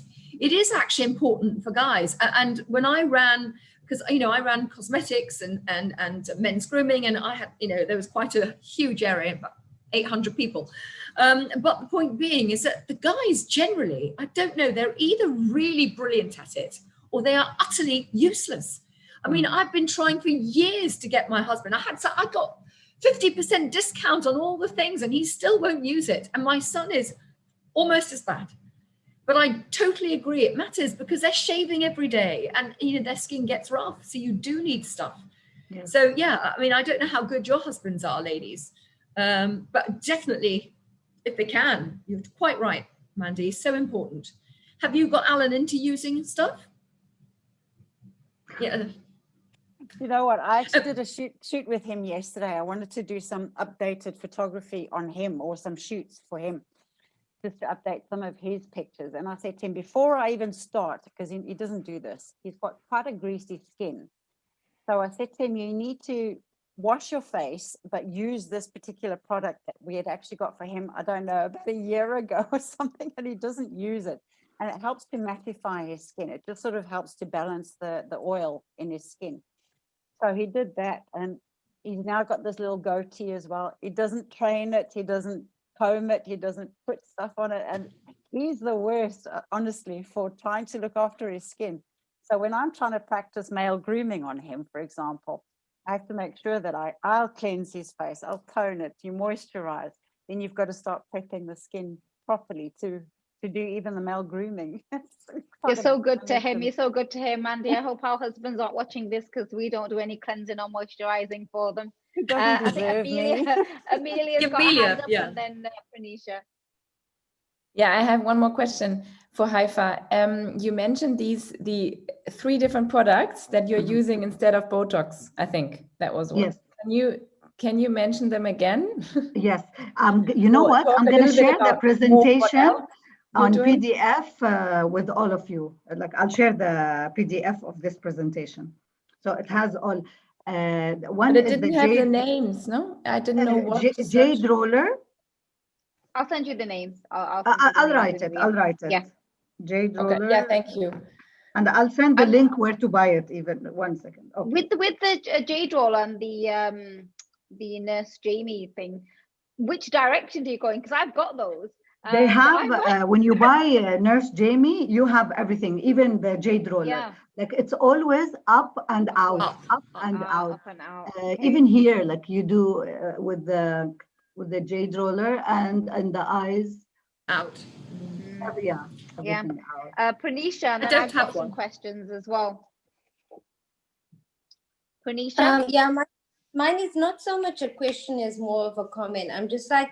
[SPEAKER 2] it is actually important for guys. And when I ran, because I ran cosmetics and men's grooming, and I had, there was quite a huge area, about 800 people. But the point being is that the guys generally, I don't know, they're either really brilliant at it or they are utterly useless. I mean, I've been trying for years to get my husband. I got 50% discount on all the things and he still won't use it. And my son is almost as bad. But I totally agree. It matters because they're shaving every day and their skin gets rough. So you do need stuff. Yeah. So yeah, I mean, I don't know how good your husbands are, ladies. But definitely, if they can, you're quite right, Mandy, so important. Have you got Alan into using stuff? Yeah.
[SPEAKER 4] You know what? I actually did a shoot with him yesterday. I wanted to do some updated photography on him or some shoots for him, just to update some of his pictures. And I said to him, before I even start, because he doesn't do this, he's got quite a greasy skin. So I said to him, you need to wash your face, but use this particular product that we had actually got for him, I don't know, about a year ago or something, and he doesn't use it. And it helps to mattify his skin. It just sort of helps to balance the oil in his skin. So he did that, and he's now got this little goatee as well. He doesn't train it, he doesn't comb it, he doesn't put stuff on it, and he's the worst, honestly, for trying to look after his skin. So when I'm trying to practice male grooming on him, for example, I have to make sure that I'll cleanse his face, I'll tone it, you moisturize. Then you've got to start prepping the skin properly to do even the male grooming.
[SPEAKER 1] You're so good to him. You're so good to him, Mandy. I hope our husbands aren't watching this because we don't do any cleansing or moisturizing for them.
[SPEAKER 4] He doesn't deserve me.
[SPEAKER 1] Amelia's got a hand up,
[SPEAKER 2] yeah.
[SPEAKER 1] And then Pranisha.
[SPEAKER 10] Yeah, I have one more question for Haifa. You mentioned the 3 different products that you're using instead of Botox. I think that was one.
[SPEAKER 3] Yes.
[SPEAKER 10] Can you mention them again?
[SPEAKER 3] Yes. You know what? I'm going to share the presentation on
[SPEAKER 10] doing?
[SPEAKER 3] PDF with all of you. Like, I'll share the PDF of this presentation. So it has all. One
[SPEAKER 10] but it
[SPEAKER 3] is
[SPEAKER 10] didn't have the names, no? I didn't know what.
[SPEAKER 3] Jade roller.
[SPEAKER 1] I'll send you the names.
[SPEAKER 3] I'll write it. I'll write it.
[SPEAKER 1] Yeah.
[SPEAKER 3] Jade roller.
[SPEAKER 10] Okay. Yeah, thank you.
[SPEAKER 3] And I'll send the link where to buy it. Even 1 second. Okay.
[SPEAKER 1] With the jade roller and the Nurse Jamie thing, which direction do you go in? Because I've got those.
[SPEAKER 3] They have when you buy Nurse Jamie, you have everything, even the jade roller.
[SPEAKER 1] Yeah.
[SPEAKER 3] Like, it's always up and out, up and out.
[SPEAKER 1] Okay.
[SPEAKER 3] Even here, like you do with the jade roller and the eyes
[SPEAKER 2] out.
[SPEAKER 3] Yeah.
[SPEAKER 1] Out. Pranisha, and then I've got some questions as well. Pranisha?
[SPEAKER 8] Yeah, mine is not so much a question as more of a comment. I'm just like,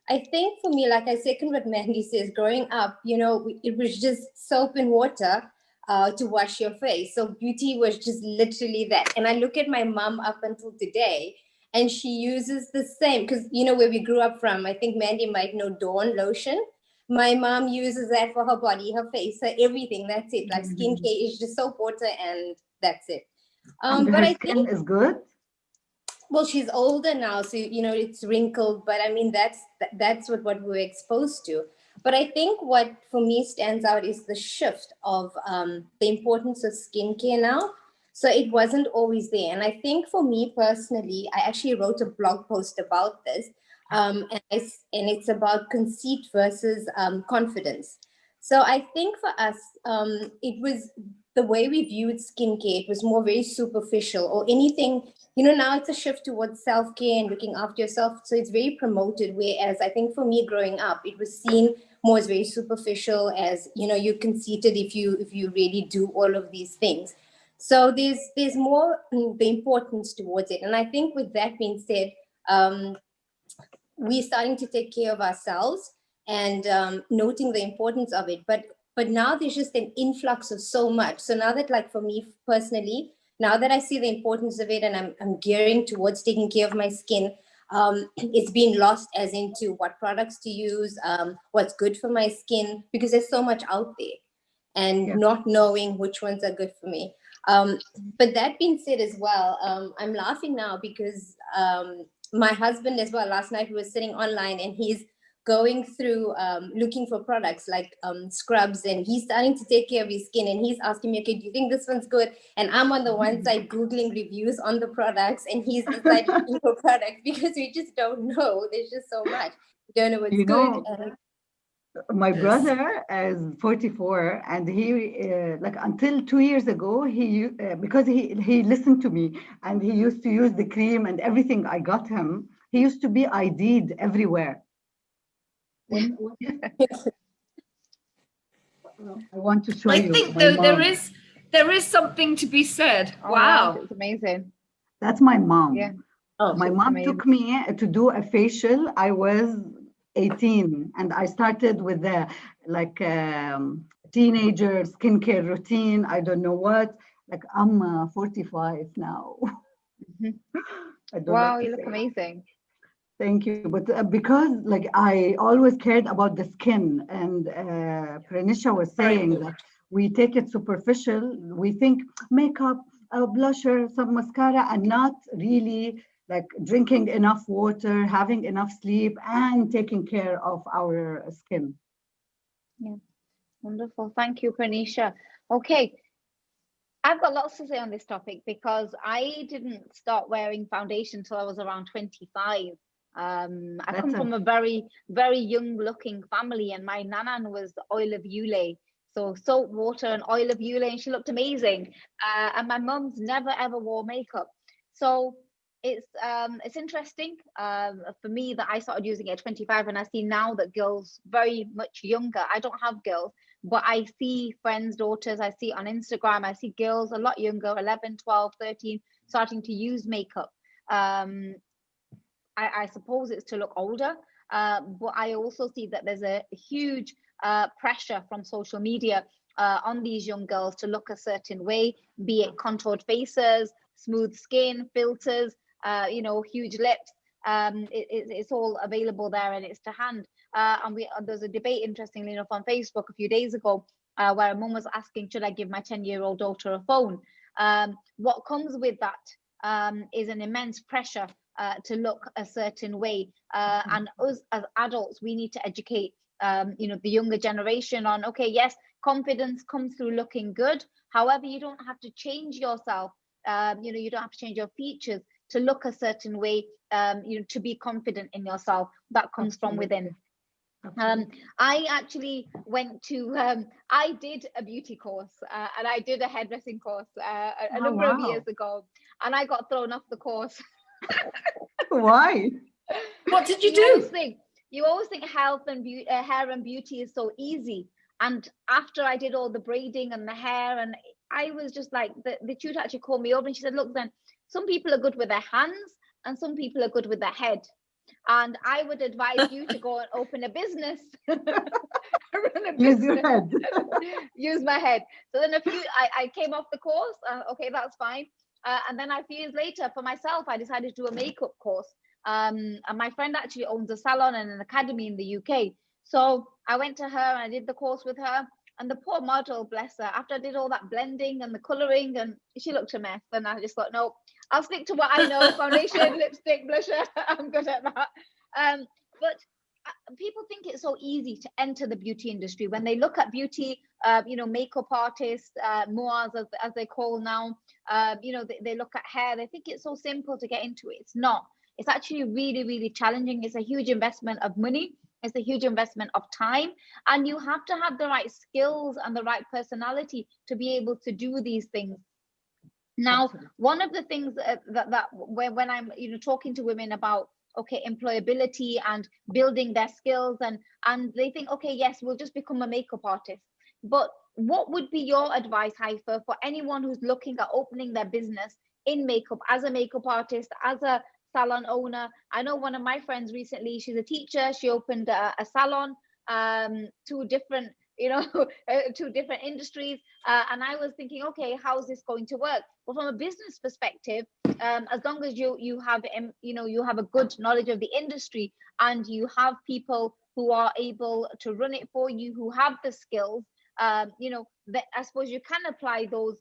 [SPEAKER 8] I think for me, like I second what Mandy says, growing up, it was just soap and water to wash your face. So beauty was just literally that. And I look at my mom up until today, and she uses the same, because, where we grew up from, I think Mandy might know Dawn lotion. My mom uses that for her body, her face, her everything. That's it. Like skincare is just soap, water, and that's it.
[SPEAKER 3] But her skin is good.
[SPEAKER 8] Well, she's older now, so it's wrinkled, but I mean that's what we were exposed to. But I think what for me stands out is the shift of the importance of skincare now. So it wasn't always there, and I think for me personally, I actually wrote a blog post about this, and it's about conceit versus confidence. So I think for us, it was the way we viewed skincare. It was more very superficial, or anything. Now it's a shift towards self-care and looking after yourself. So it's very promoted. Whereas I think for me growing up, it was seen more as very superficial, as, you're conceited if you really do all of these things. So there's more the importance towards it. And I think with that being said, we're starting to take care of ourselves and noting the importance of it. But now there's just an influx of so much. So now that, like, for me personally, now that I see the importance of it and I'm gearing towards taking care of my skin, it's been lost as into what products to use, what's good for my skin, because there's so much out there, and not knowing which ones are good for me. But that being said as well, I'm laughing now because my husband as well, last night we were sitting online and he's going through looking for products like scrubs, and he's starting to take care of his skin, and he's asking me, okay, do you think this one's good? And I'm on the one side Googling reviews on the products, and he's the side looking for products, because we just don't know. There's just so much. We don't know what's good.
[SPEAKER 3] My brother is 44, and he like until 2 years ago, he because he listened to me, and he used to use the cream and everything I got him. He used to be ID'd everywhere. I want to show you.
[SPEAKER 2] I think though there is something to be said.
[SPEAKER 1] Oh,
[SPEAKER 2] wow,
[SPEAKER 1] it's amazing.
[SPEAKER 3] That's my mom.
[SPEAKER 1] Yeah.
[SPEAKER 3] My mom took me to do a facial. I was 18, and I started with the teenager skincare routine. I don't know what. Like, I'm 45 now.
[SPEAKER 1] Wow, you look amazing.
[SPEAKER 3] Thank you. But because like I always cared about the skin, and Pranisha was saying that we take it superficial. We think makeup, a blusher, some mascara, and not really like drinking enough water, having enough sleep, and taking care of our skin.
[SPEAKER 1] Yeah, wonderful. Thank you, Pranisha. Okay, I've got lots to say on this topic, because I didn't start wearing foundation until I was around 25. I come from a very, very young looking family, and my nanan was oil of Yule. So salt water and oil of Yule, and she looked amazing. And my mum's never ever wore makeup. So it's interesting for me that I started using it at 25, and I see now that girls very much younger, I don't have girls, but I see friends' daughters, I see on Instagram, I see girls a lot younger, 11, 12, 13, starting to use makeup. I suppose it's to look older, but I also see that there's a huge pressure from social media on these young girls to look a certain way, be it contoured faces, smooth skin, filters, huge lips. It's all available there, and it's to hand. And there's a debate, interestingly enough, on Facebook a few days ago, where a mum was asking, should I give my 10-year-old daughter a phone? What comes with that is an immense pressure to look a certain way, and us as adults, we need to educate the younger generation on, okay, yes, confidence comes through looking good. However, you don't have to change yourself. You don't have to change your features to look a certain way. To be confident in yourself, that comes from within. I actually went to I did a beauty course, and I did a hairdressing course a number of years ago, and I got thrown off the course.
[SPEAKER 3] Why?
[SPEAKER 2] What did you do?
[SPEAKER 1] You always think health and hair and beauty is so easy. And after I did all the braiding and the hair, and I was just like, the tutor actually called me over and she said, look, then some people are good with their hands and some people are good with their head. And I would advise you to go and open a business.
[SPEAKER 3] Use your head.
[SPEAKER 1] Use my head. So then I came off the course. Okay, that's fine. And then a few years later, for myself, I decided to do a makeup course. And my friend actually owns a salon and an academy in the UK. So I went to her and I did the course with her. And the poor model, bless her, after I did all that blending and the colouring, and she looked a mess. And I just thought, no, I'll stick to what I know, foundation, lipstick, blusher. I'm good at that. But people think it's so easy to enter the beauty industry. When they look at beauty, makeup artists, moas as they call now, they look at hair, they think it's so simple to get into it. It's not. It's actually really, really challenging. It's a huge investment of money. It's a huge investment of time. And you have to have the right skills and the right personality to be able to do these things. Now, absolutely. One of the things that when I'm talking to women about employability and building their skills, and they think, okay, yes, we'll just become a makeup artist. But what would be your advice, Haifa, for anyone who's looking at opening their business in makeup, as a makeup artist, as a salon owner? I know one of my friends recently, she's a teacher, she opened a salon, two different industries, and I was thinking, okay, how is this going to work? But from a business perspective, as long as you have a good knowledge of the industry and you have people who are able to run it for you, who have the skills, I suppose you can apply those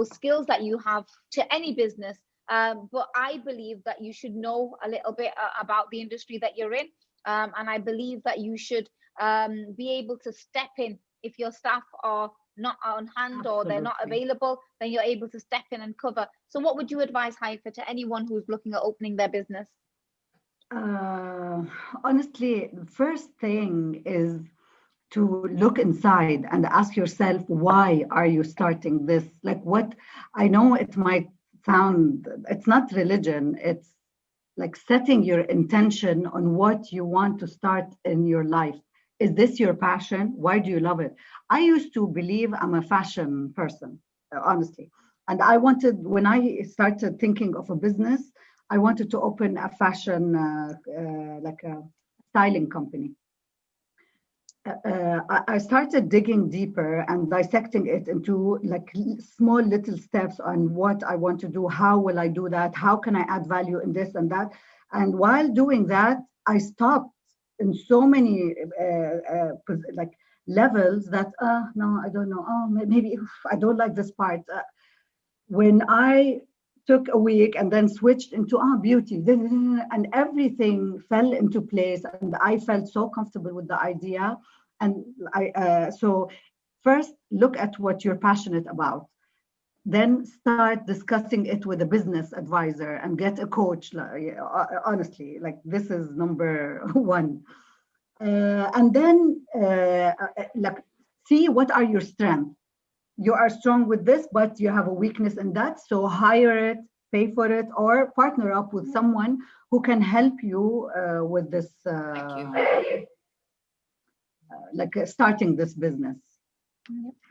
[SPEAKER 1] skills that you have to any business. But I believe that you should know a little bit about the industry that you're in. And I believe that you should be able to step in if your staff are not on hand or they're not available, then you're able to step in and cover. So what would you advise, Haifa, to anyone who's looking at opening their business?
[SPEAKER 3] Honestly, the first thing is to look inside and ask yourself, why are you starting this? Like, what, I know it might sound, it's not religion, it's like setting your intention on what you want to start in your life. Is this your passion? Why do you love it? I used to believe I'm a fashion person, honestly. And I wanted, when I started thinking of a business, I wanted to open a fashion, like a styling company. I started digging deeper and dissecting it into like small little steps on what I want to do, how will I do that, how can I add value in this and that. And while doing that, I stopped in so many like levels that, no, I don't know, maybe I don't like this part. When I took a week and then switched into beauty, and everything fell into place, and I felt so comfortable with the idea. And so first look at what you're passionate about, then start discussing it with a business advisor and get a coach. Honestly, like this is number one. And then like see what are your strengths. You are strong with this, but you have a weakness in that. So hire it, pay for it, or partner up with someone who can help you with this, starting this business.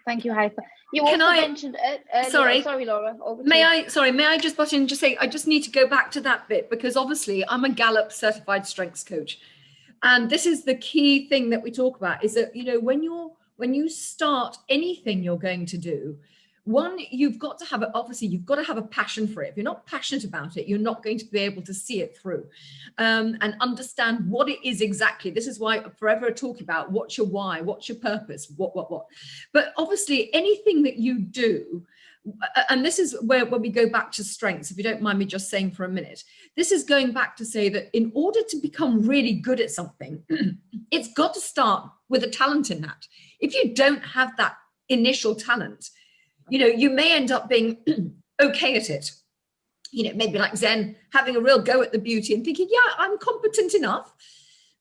[SPEAKER 1] Thank you, Haifa. You also mentioned it earlier. Sorry, Laura.
[SPEAKER 2] May I just butt in and just say, I just need to go back to that bit, because obviously I'm a Gallup certified strengths coach. And this is the key thing that we talk about, is that, you know, when you start anything you're going to do, one, you've got to have a passion for it. If you're not passionate about it, you're not going to be able to see it through and understand what it is exactly. This is why I forever talk about what's your why, what's your purpose, what. But obviously anything that you do, and this is where when we go back to strengths, if you don't mind me just saying for a minute, this is going back to say that in order to become really good at something, it's got to start with a talent in that. If you don't have that initial talent, you know, you may end up being okay at it. You know, maybe like Zen, having a real go at the beauty and thinking, yeah, I'm competent enough.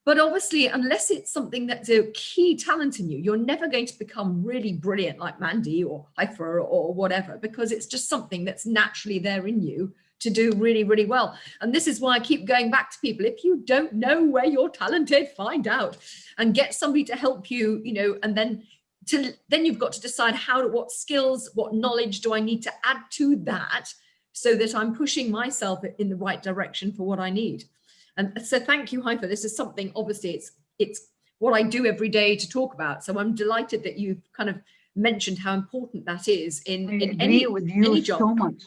[SPEAKER 2] But obviously, unless it's something that's a key talent in you, you're never going to become really brilliant like Mandy or Haifa or whatever, because it's just something that's naturally there in you to do really, really well. And this is why I keep going back to people. If you don't know where you're talented, find out and get somebody to help you, you know, and then you've got to decide what skills, what knowledge do I need to add to that so that I'm pushing myself in the right direction for what I need. And so thank you, Haifa. This is something, obviously, it's what I do every day to talk about. So I'm delighted that you've kind of mentioned how important that is in any job.
[SPEAKER 3] So much.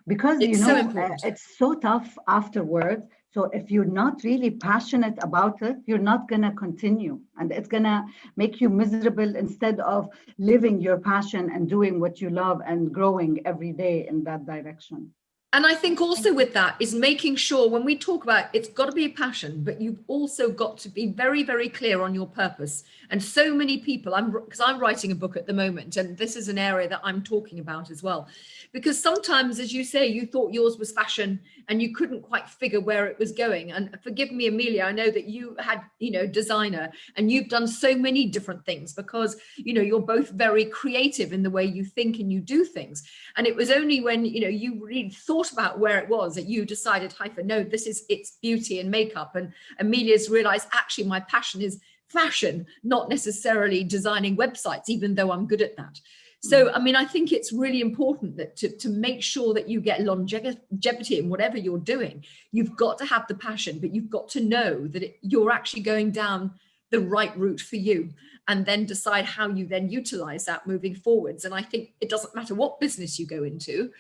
[SPEAKER 3] Because, you know, it's so tough afterwards. So if you're not really passionate about it, you're not going to continue. And it's going to make you miserable instead of living your passion and doing what you love and growing every day in that direction.
[SPEAKER 2] And I think also with that is making sure when we talk about it's got to be a passion, but you've also got to be very, very clear on your purpose. And so many people, because I'm writing a book at the moment, and this is an area that I'm talking about as well. Because sometimes, as you say, you thought yours was fashion and you couldn't quite figure where it was going. And forgive me, Amelia, I know that you had, you know, designer, and you've done so many different things because, you know, you're both very creative in the way you think and you do things. And it was only when, you know, you really thought about where it was that you decided, Haifa, no, it's beauty and makeup. And Amelia's realized, actually, my passion is fashion, not necessarily designing websites, even though I'm good at that. So, I mean, I think it's really important that to make sure that you get longevity in whatever you're doing, you've got to have the passion, but you've got to know that you're actually going down the right route for you, and then decide how you then utilize that moving forwards. And I think it doesn't matter what business you go into,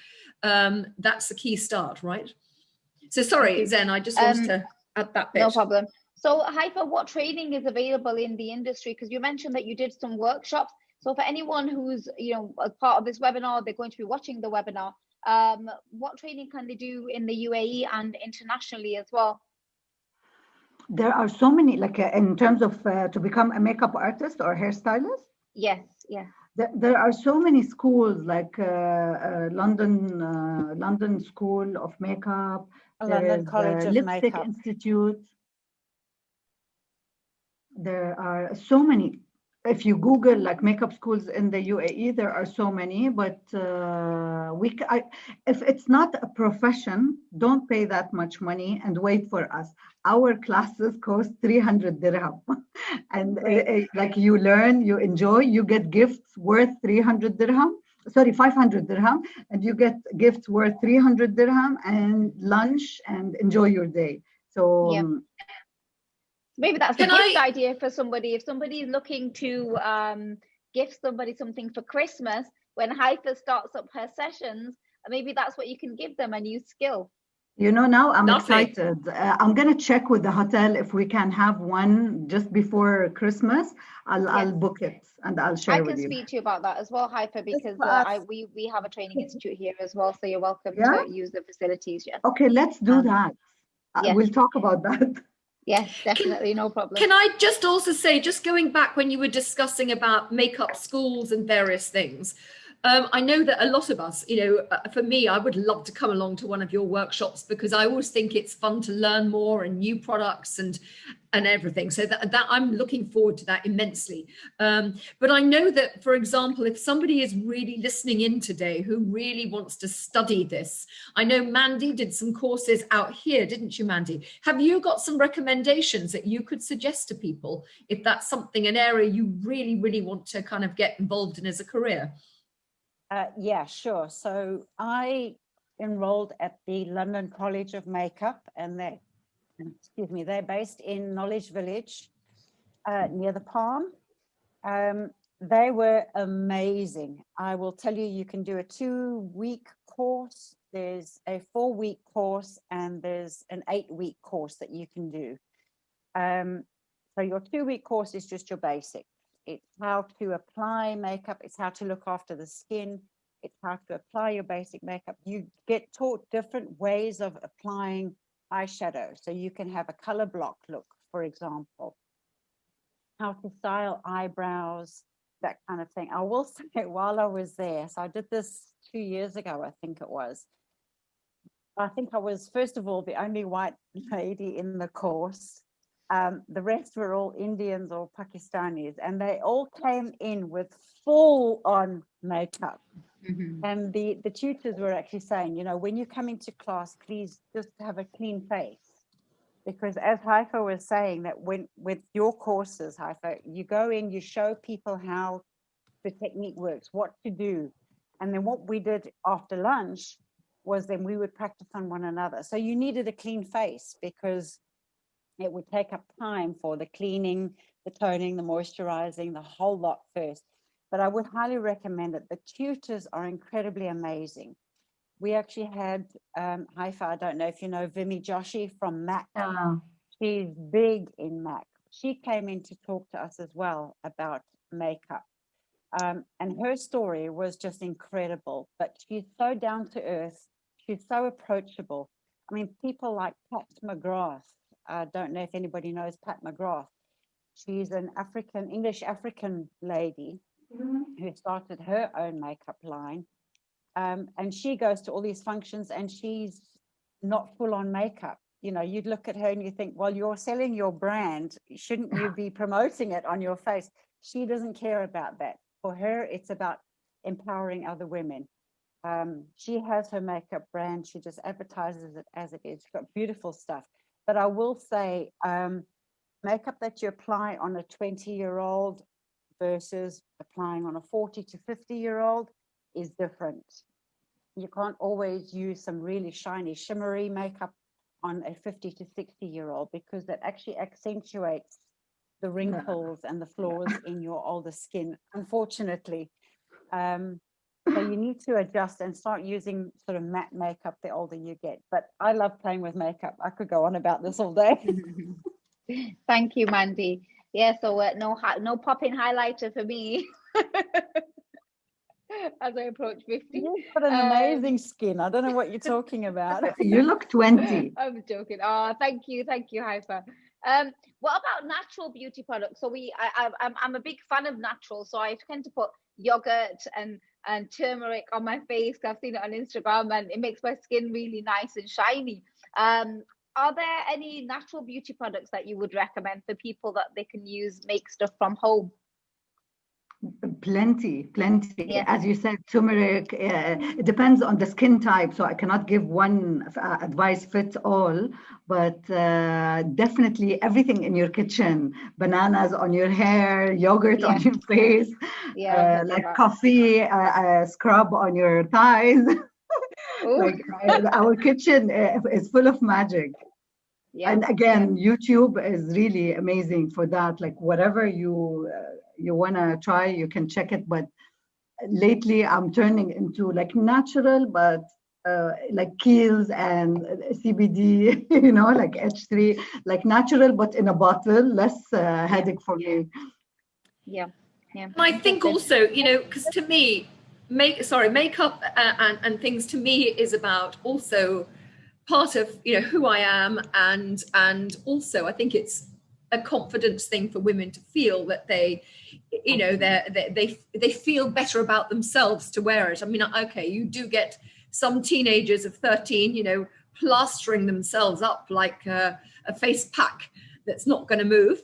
[SPEAKER 2] that's the key start, right? So sorry, Zen, I just wanted to add that bit.
[SPEAKER 1] No problem. So Haifa, what training is available in the industry? Because you mentioned that you did some workshops. So for anyone who's, you know, a part of this webinar, they're going to be watching the webinar. What training can they do in the UAE and internationally as well?
[SPEAKER 3] There are so many, like in terms of to become a makeup artist or hairstylist.
[SPEAKER 1] Yes, yes.
[SPEAKER 3] There are so many schools, like London School of Makeup. There
[SPEAKER 4] London
[SPEAKER 3] is
[SPEAKER 4] College of
[SPEAKER 3] Lipstick
[SPEAKER 4] Makeup.
[SPEAKER 3] Institute. There are so many. If you Google like makeup schools in the UAE, there are so many. But if it's not a profession, don't pay that much money and wait for us. Our classes cost 300 dirham, and like you learn, you enjoy, you get gifts worth 300 dirham. Sorry, 500 dirham, and you get gifts worth 300 dirham and lunch and enjoy your day. So.
[SPEAKER 1] Yeah. Maybe that's a gift idea for somebody. If somebody is looking to gift somebody something for Christmas, when Haifa starts up her sessions, maybe that's what you can give them, a new skill.
[SPEAKER 3] You know, now I'm excited. I'm going to check with the hotel if we can have one just before Christmas. I'll book it and I'll share with you.
[SPEAKER 1] I can speak to you about that as well, Haifa, because we have a training institute here as well. So you're welcome to use the facilities. Yes.
[SPEAKER 3] Okay, let's do that. Yes. We'll talk about that.
[SPEAKER 1] Yes, definitely, no problem.
[SPEAKER 2] Can I just also say, just going back when you were discussing about makeup schools and various things, I know that a lot of us, for me, I would love to come along to one of your workshops because I always think it's fun to learn more and new products and everything. So that I'm looking forward to that immensely. But I know that, for example, if somebody is really listening in today who really wants to study this, I know Mandy did some courses out here, didn't you, Mandy? Have you got some recommendations that you could suggest to people if that's something, an area you really, really want to kind of get involved in as a career?
[SPEAKER 4] Yeah, sure. So I enrolled at the London College of Makeup, and they're based in Knowledge Village near the Palm. They were amazing. I will tell you, you can do a 2-week course, there's a 4-week course, and there's an 8-week course that you can do. So your 2-week course is just your basic. It's how to apply makeup. It's how to look after the skin. It's how to apply your basic makeup. You get taught different ways of applying eyeshadow. So you can have a color block look, for example. How to style eyebrows, that kind of thing. I will say, while I was there, so I did this 2 years ago, I think it was. I think I was, first of all, the only white lady in the course. The rest were all Indians or Pakistanis, and they all came in with full on makeup. Mm-hmm. And the tutors were actually saying, when you come into class, please just have a clean face. Because as Haifa was saying, that when with your courses, Haifa, you go in, you show people how the technique works, what to do. And then what we did after lunch was then we would practice on one another. So you needed a clean face because it would take up time for the cleaning, the toning, the moisturizing, the whole lot first. But I would highly recommend it. The tutors are incredibly amazing. We actually had Haifa, I don't know if you know Vimy Joshi from MAC. She's big in MAC. She came in to talk to us as well about makeup. And her story was just incredible. But she's so down to earth. She's so approachable. I mean, people like Pat McGrath. I don't know if anybody knows Pat McGrath. She's an English African lady who started her own makeup line. And she goes to all these functions and she's not full on makeup. You'd look at her and you think, well, you're selling your brand. Shouldn't you be promoting it on your face? She doesn't care about that. For her, it's about empowering other women. She has her makeup brand. She just advertises it as it is. She's got beautiful stuff. But I will say, makeup that you apply on a 20-year-old versus applying on a 40 to 50-year-old is different. You can't always use some really shiny, shimmery makeup on a 50 to 60-year-old because that actually accentuates the wrinkles and the flaws in your older skin, unfortunately. So you need to adjust and start using sort of matte makeup the older you get. But I love playing with makeup. I could go on about this all day.
[SPEAKER 1] Thank you, Mandy. Yeah, so no popping highlighter for me as I approach 50.
[SPEAKER 4] You've got an amazing skin. I don't know what you're talking about.
[SPEAKER 3] You look 20.
[SPEAKER 1] I'm joking. Oh, thank you, Haifa. What about natural beauty products? So I'm a big fan of natural, so I tend to put yogurt and turmeric on my face. I've seen it on Instagram, and it makes my skin really nice and shiny. Are there any natural beauty products that you would recommend for people that they can use, make stuff from home?
[SPEAKER 3] Plenty.
[SPEAKER 1] Yeah.
[SPEAKER 3] As you said, turmeric, it depends on the skin type. So I cannot give one advice fits all, but definitely everything in your kitchen, bananas on your hair, yogurt on your face, like coffee, scrub on your thighs. Like our kitchen is full of magic. Yeah. And again, YouTube is really amazing for that. Like whatever you want to try, you can check it. But lately I'm turning into like natural, but like Kiehl's and CBD, you know, like H3, like natural, but in a bottle, less headache for me.
[SPEAKER 1] Yeah.
[SPEAKER 2] I think also, you know, because to me, makeup and things to me is about also part of, you know, who I am, and also I think it's a confidence thing for women to feel that they, you know, they feel better about themselves to wear it. I mean, okay, you do get some teenagers of 13, you know, plastering themselves up like a face pack that's not going to move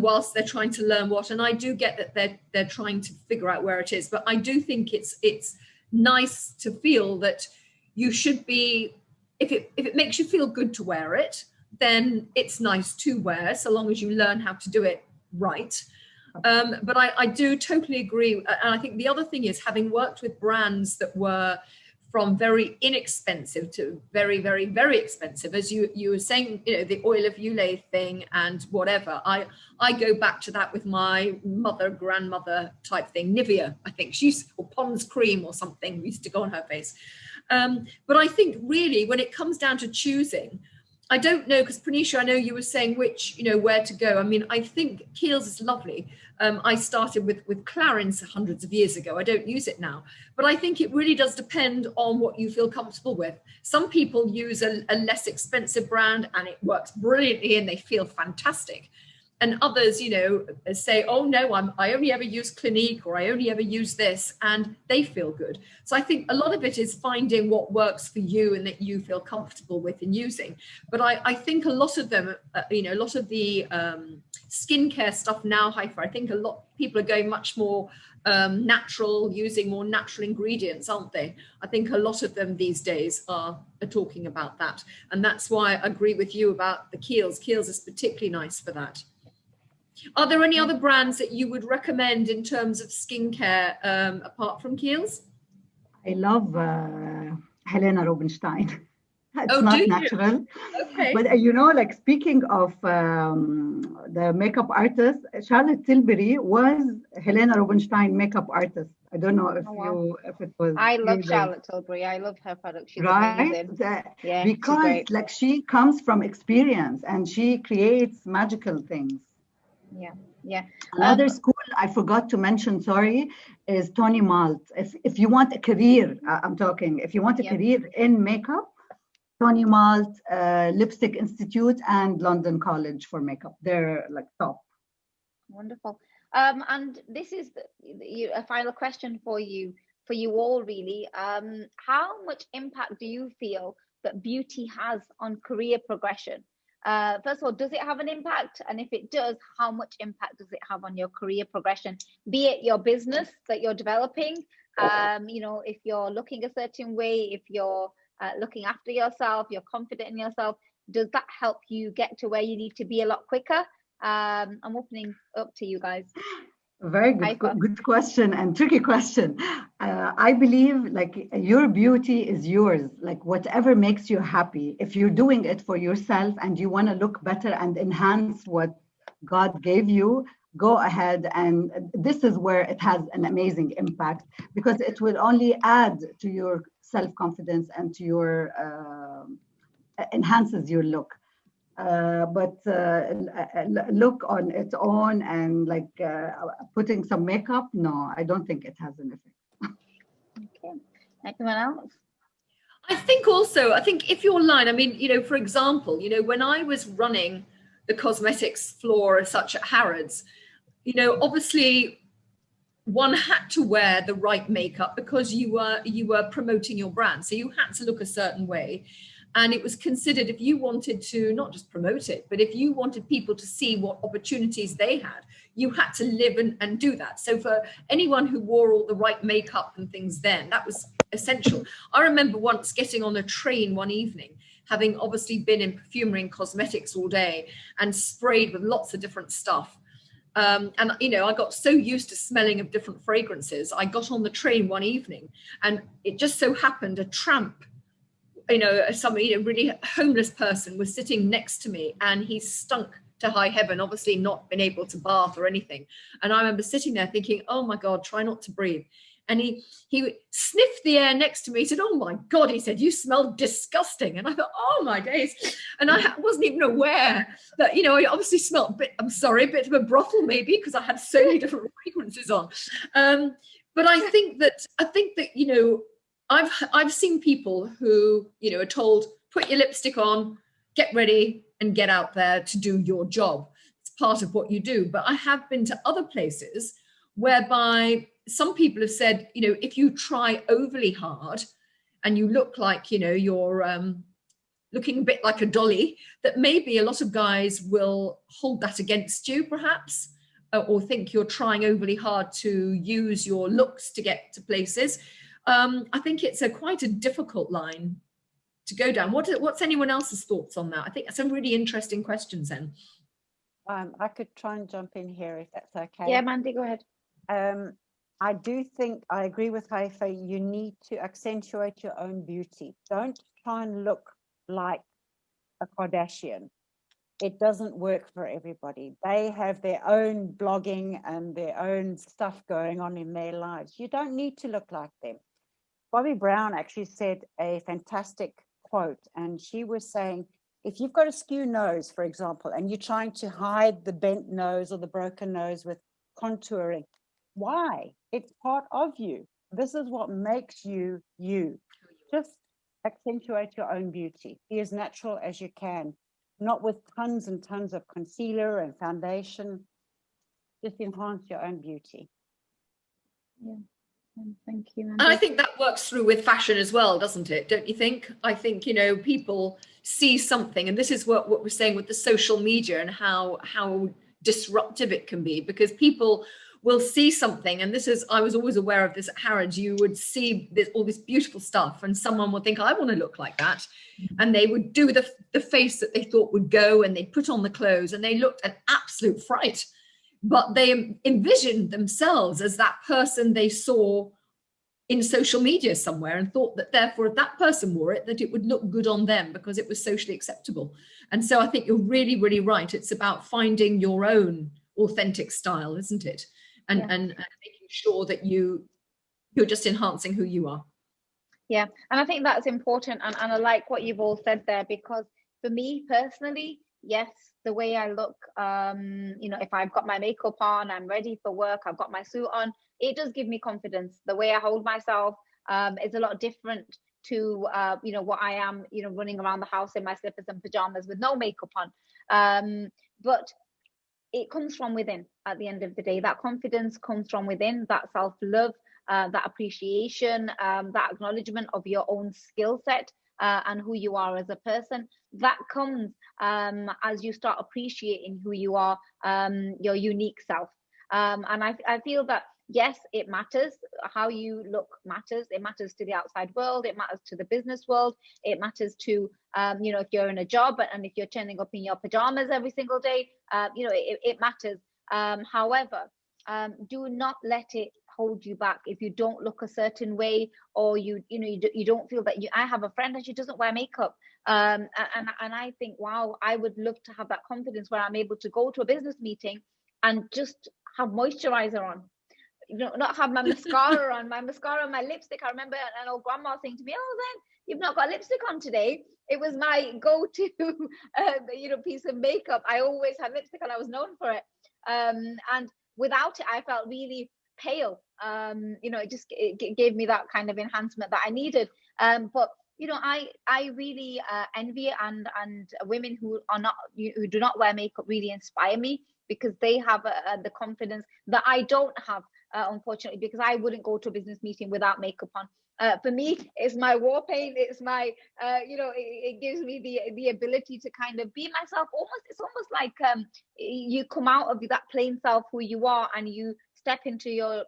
[SPEAKER 2] whilst they're trying to learn what. And I do get that they're trying to figure out where it is, but I do think it's nice to feel that you should be. If it makes you feel good to wear it, then it's nice to wear, so long as you learn how to do it right. But I do totally agree. And I think the other thing is, having worked with brands that were from very inexpensive to very, very, very expensive, as you were saying, you know, the oil of Ulay thing and whatever. I go back to that with my grandmother type thing. Nivea, I think or Pond's cream or something used to go on her face. But I think really when it comes down to choosing, I don't know, because Pranisha, I know you were saying which, you know, where to go. I mean, I think Kiehl's is lovely. I started with Clarins hundreds of years ago. I don't use it now, but I think it really does depend on what you feel comfortable with. Some people use a less expensive brand and it works brilliantly and they feel fantastic. And others, you know, say, oh no, I only ever use Clinique, or I only ever use this, and they feel good. So I think a lot of it is finding what works for you and that you feel comfortable with in using. But I think a lot of them, you know, a lot of the skincare stuff now, Haifa, I think a lot of people are going much more natural, using more natural ingredients, aren't they? I think a lot of them these days are talking about that. And that's why I agree with you about the Kiehl's. Kiehl's is particularly nice for that. Are there any other brands that you would recommend in terms of skincare apart from Kiehl's?
[SPEAKER 3] I love Helena Rubinstein. It's not natural.
[SPEAKER 2] Okay.
[SPEAKER 3] But you know, like speaking of the makeup artist, Charlotte Tilbury was Helena Rubinstein makeup artist. I don't know if it was.
[SPEAKER 1] I love Charlotte Tilbury. I love her product. She's
[SPEAKER 3] right?
[SPEAKER 1] Yeah,
[SPEAKER 3] because like she comes from experience and she creates magical things.
[SPEAKER 1] Yeah.
[SPEAKER 3] Another school I forgot to mention, sorry, is Tony Malt. If you want a career, I'm talking, if you want a career in makeup, Tony Malt, Lipstick Institute, and London College for makeup. They're like top.
[SPEAKER 1] Wonderful. And this is a final question for you all, really. How much impact do you feel that beauty has on career progression? First of all, does it have an impact? And if it does, how much impact does it have on your career progression? Be it your business that you're developing, you know, if you're looking a certain way, if you're looking after yourself, you're confident in yourself, does that help you get to where you need to be a lot quicker? I'm opening up to you guys.
[SPEAKER 3] Very good question and tricky question. I believe like your beauty is yours, like whatever makes you happy. If you're doing it for yourself and you want to look better and enhance what God gave you, go ahead. And this is where it has an amazing impact, because it will only add to your self-confidence and to your enhances your look. But look on its own and like putting some makeup, no, I don't think it has an effect.
[SPEAKER 1] Okay, anyone else?
[SPEAKER 2] I think if you're online, I mean, you know, for example, you know, when I was running the cosmetics floor as such at Harrods, you know, obviously one had to wear the right makeup because you were promoting your brand. So you had to look a certain way. And it was considered, if you wanted to not just promote it, but if you wanted people to see what opportunities they had, you had to live and do that. So for anyone who wore all the right makeup and things then, that was essential. I remember once getting on a train one evening, having obviously been in perfumery and cosmetics all day and sprayed with lots of different stuff. And, you know, I got so used to smelling of different fragrances. I got on the train one evening and it just so happened a tramp, you know, somebody, you know, really homeless person was sitting next to me and he stunk to high heaven, obviously not been able to bath or anything. And I remember sitting there thinking, oh my God, try not to breathe. And he sniffed the air next to me. He said, oh my God, he said, you smell disgusting. And I thought, oh my days. And I wasn't even aware that, you know, I obviously smelled a bit, I'm sorry, a bit of a brothel maybe, because I had so many different fragrances on. But I think that, you know, I've seen people who, you know, are told, put your lipstick on, get ready and get out there to do your job. It's part of what you do. But I have been to other places whereby some people have said, you know, if you try overly hard and you look like, you know, you're looking a bit like a dolly, that maybe a lot of guys will hold that against you perhaps, or think you're trying overly hard to use your looks to get to places. I think it's quite a difficult line to go down. What's anyone else's thoughts on that? I think that's a really interesting question, Zen.
[SPEAKER 4] I could try and jump in here if that's okay.
[SPEAKER 1] Yeah, Mandy, go ahead.
[SPEAKER 4] I do think I agree with Haifa. You need to accentuate your own beauty. Don't try and look like a Kardashian. It doesn't work for everybody. They have their own blogging and their own stuff going on in their lives. You don't need to look like them. Bobby Brown actually said a fantastic quote, and she was saying, if you've got a skew nose, for example, and you're trying to hide the bent nose or the broken nose with contouring, why? It's part of you. This is what makes you you. Just accentuate your own beauty. Be as natural as you can, not with tons and tons of concealer and foundation. Just enhance your own beauty.
[SPEAKER 1] Yeah. Thank you.
[SPEAKER 2] And I think that works through with fashion as well, doesn't it? Don't you think? I think, you know, people see something, and this is what we're saying with the social media and how disruptive it can be, because people will see something, and this is, I was always aware of this at Harrods, you would see all this beautiful stuff and someone would think, I want to look like that. And they would do the face that they thought would go, and they'd put on the clothes and they looked an absolute fright. But they envisioned themselves as that person they saw in social media somewhere and thought that therefore if that person wore it, that it would look good on them because it was socially acceptable. And so I think you're really, really right. It's about finding your own authentic style, isn't it? And, and making sure that you're just enhancing who you are.
[SPEAKER 1] Yeah, and I think that's important. And I like what you've all said there, because for me personally, yes, the way I look, you know, if I've got my makeup on, I'm ready for work, I've got my suit on, it does give me confidence. The way I hold myself is a lot different to, you know, what I am, you know, running around the house in my slippers and pajamas with no makeup on. But it comes from within at the end of the day. That confidence comes from within, that self-love, that appreciation, that acknowledgement of your own skill set and who you are as a person. That comes as you start appreciating who you are, your unique self. And I feel that, yes, it matters. How you look matters. It matters to the outside world. It matters to the business world. It matters to, you know, if you're in a job and if you're turning up in your pajamas every single day, you know, it matters. However, do not let it hold you back if you don't look a certain way, or you don't feel that I have a friend and she doesn't wear makeup. And I think, wow, I would love to have that confidence where I'm able to go to a business meeting and just have moisturizer on. You know, not have my mascara on, my lipstick. I remember an old grandma saying to me, "Oh, then you've not got lipstick on today." It was my go-to, you know, piece of makeup. I always had lipstick, and I was known for it. And without it, I felt really pale. You know, it gave me that kind of enhancement that I needed. But you know, I really envy and women who are not, who do not wear makeup really inspire me, because they have the confidence that I don't have, unfortunately, because I wouldn't go to a business meeting without makeup on. For me, it's my war paint. It's my, you know, it gives me the ability to kind of be myself. It's almost like you come out of that plain self, who you are, and you step into your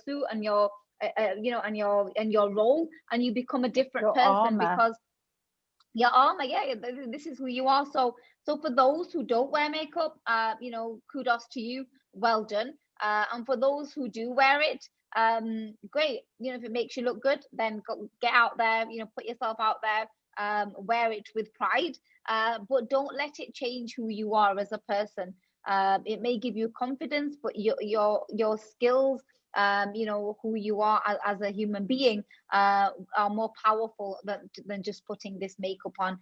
[SPEAKER 1] suit and your, you know, and your role, and you become a different
[SPEAKER 3] Your
[SPEAKER 1] person,
[SPEAKER 3] armor.
[SPEAKER 1] because your armor, yeah, this is who you are. So for those who don't wear makeup, you know, kudos to you, well done. And for those who do wear it, great. You know, if it makes you look good, then get out there, you know, put yourself out there, wear it with pride, but don't let it change who you are as a person. It may give you confidence, but your skills, you know, who you are as a human being, are more powerful than just putting this makeup on.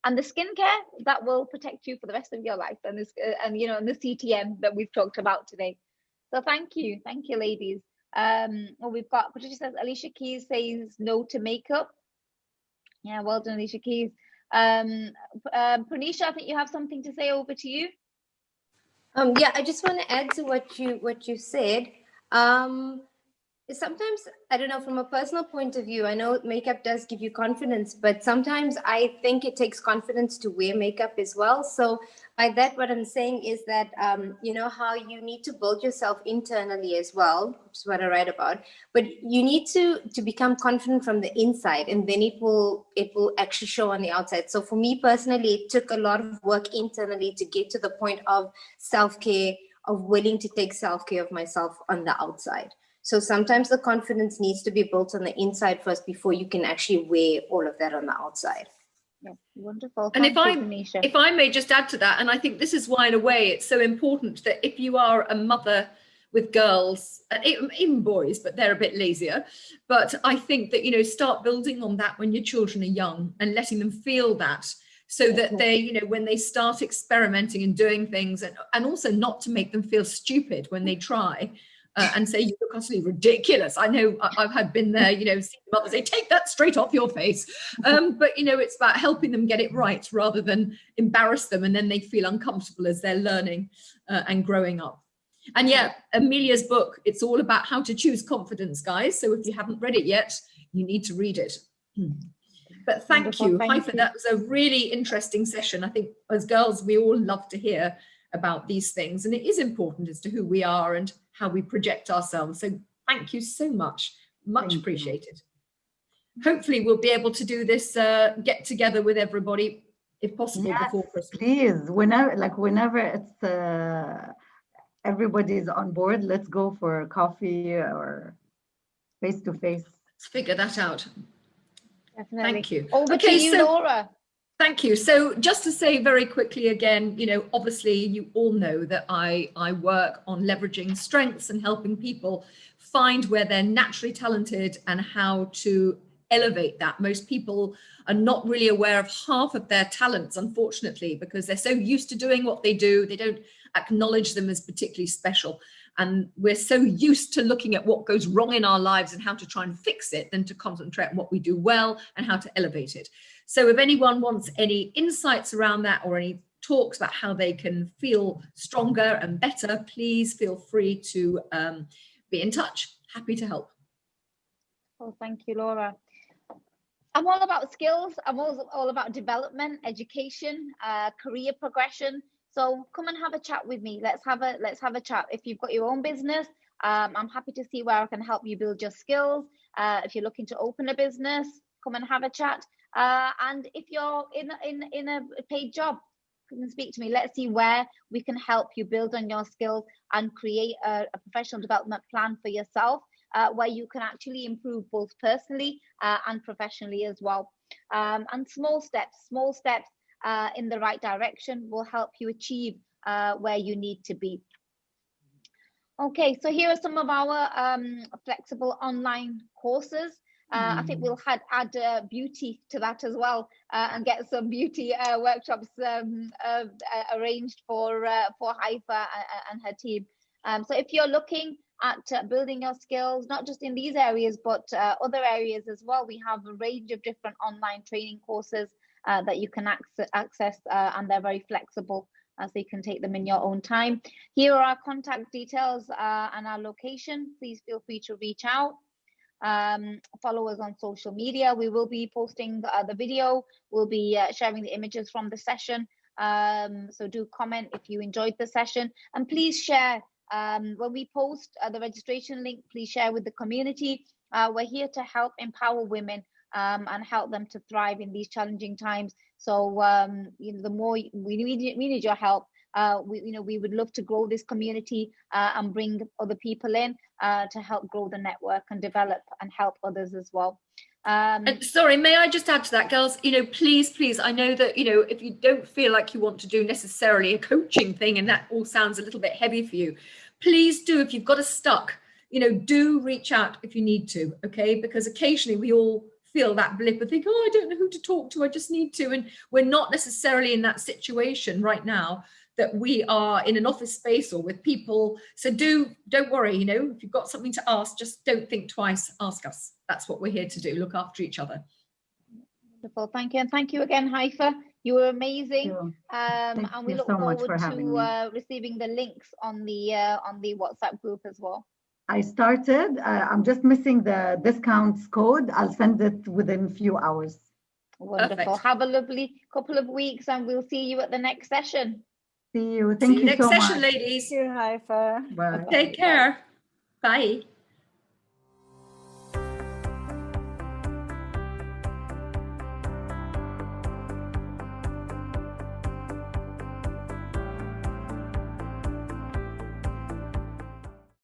[SPEAKER 1] And the skincare that will protect you for the rest of your life, and this, and you know, and the CTM that we've talked about today. So thank you, ladies. Well, we've got Patricia says, Alicia Keys says no to makeup. Yeah, well done, Alicia Keys. Pranisha, I think you have something to say. Over to you.
[SPEAKER 8] Yeah, I just want to add to what you said. Sometimes, I don't know, from a personal point of view, I know makeup does give you confidence, but sometimes I think it takes confidence to wear makeup as well. So by that, what I'm saying is that, you know, how you need to build yourself internally as well, which is what I write about, but you need to become confident from the inside, and then it will actually show on the outside. So for me personally, it took a lot of work internally to get to the point of self-care, of willing to take self-care of myself on the outside. So sometimes the confidence needs to be built on the inside first before you can actually wear all of that on the outside.
[SPEAKER 1] Yeah, wonderful.
[SPEAKER 2] And
[SPEAKER 1] Thank you,
[SPEAKER 2] if I may just add to that, and I think this is why, in a way, it's so important that if you are a mother with girls, and even boys, but they're a bit lazier, but I think that, you know, start building on that when your children are young and letting them feel that, so that they, you know, when they start experimenting and doing things, and also not to make them feel stupid when they try. And say, you look utterly ridiculous. I know I've been there, you know, seeing mothers say, take that straight off your face. But, you know, it's about helping them get it right rather than embarrass them, and then they feel uncomfortable as they're learning and growing up. And yeah, Amelia's book, it's all about how to choose confidence, guys. So if you haven't read it yet, you need to read it. But thank you, Haifa. That was a really interesting session. I think as girls, we all love to hear about these things, and it is important as to who we are and how we project ourselves. So thank you so much. Much appreciated. Hopefully we'll be able to do this get together with everybody, if possible, before Christmas.
[SPEAKER 3] Please, whenever it's everybody's on board, let's go for coffee or face to face.
[SPEAKER 2] Let's figure that out.
[SPEAKER 1] Definitely.
[SPEAKER 2] Thank you.
[SPEAKER 1] Over to you, Laura.
[SPEAKER 2] Thank you. So just to say very quickly again, you know, obviously you all know that I work on leveraging strengths and helping people find where they're naturally talented and how to elevate that. Most people are not really aware of half of their talents, unfortunately, because they're so used to doing what they do. They don't acknowledge them as particularly special. And we're so used to looking at what goes wrong in our lives and how to try and fix it than to concentrate on what we do well and how to elevate it. So if anyone wants any insights around that or any talks about how they can feel stronger and better, please feel free to be in touch. Happy to help.
[SPEAKER 1] Well, thank you, Laura. I'm all about skills. I'm also all about development, education, career progression. So come and have a chat with me. Let's have a chat. If you've got your own business, I'm happy to see where I can help you build your skills. If you're looking to open a business, come and have a chat. And if you're in a paid job, come and speak to me. Let's see where we can help you build on your skills and create a professional development plan for yourself, where you can actually improve both personally and professionally as well. And small steps in the right direction will help you achieve where you need to be. Okay, so here are some of our flexible online courses. I think we'll add beauty to that as well, and get some beauty workshops arranged for Haifa and her team. So if you're looking at building your skills, not just in these areas, but other areas as well. We have a range of different online training courses that you can access, and they're very flexible, so you can take them in your own time. Here are our contact details and our location. Please feel free to reach out. Follow us on social media. We will be posting the video. We'll be sharing the images from the session. So do comment if you enjoyed the session, and please share when we post the registration link. Please share with the community. We're here to help empower women and help them to thrive in these challenging times. So the more we need your help. We would love to grow this community and bring other people in to help grow the network and develop and help others as well.
[SPEAKER 2] And sorry, may I just add to that, girls? Please, I know that, if you don't feel like you want to do necessarily a coaching thing and that all sounds a little bit heavy for you, please do, if you've got a stuck, do reach out if you need to, okay? Because occasionally we all feel that blip and think, oh, I don't know who to talk to, I just need to. And we're not necessarily in that situation right now that we are in an office space or with people. So don't worry, if you've got something to ask, just don't think twice, ask us. That's what we're here to do, look after each other.
[SPEAKER 1] Wonderful, thank you. And thank you again, Haifa. You were amazing. And we look forward to receiving the links on the WhatsApp group as well.
[SPEAKER 3] I started, I'm just missing the discounts code. I'll send it within a few hours.
[SPEAKER 1] Wonderful. Perfect. Have a lovely couple of weeks and we'll see you at the next session.
[SPEAKER 3] See you. Thank you so much.
[SPEAKER 2] See you next session, ladies.
[SPEAKER 4] Thank you, Haifa.
[SPEAKER 3] Bye.
[SPEAKER 2] Take care. Bye.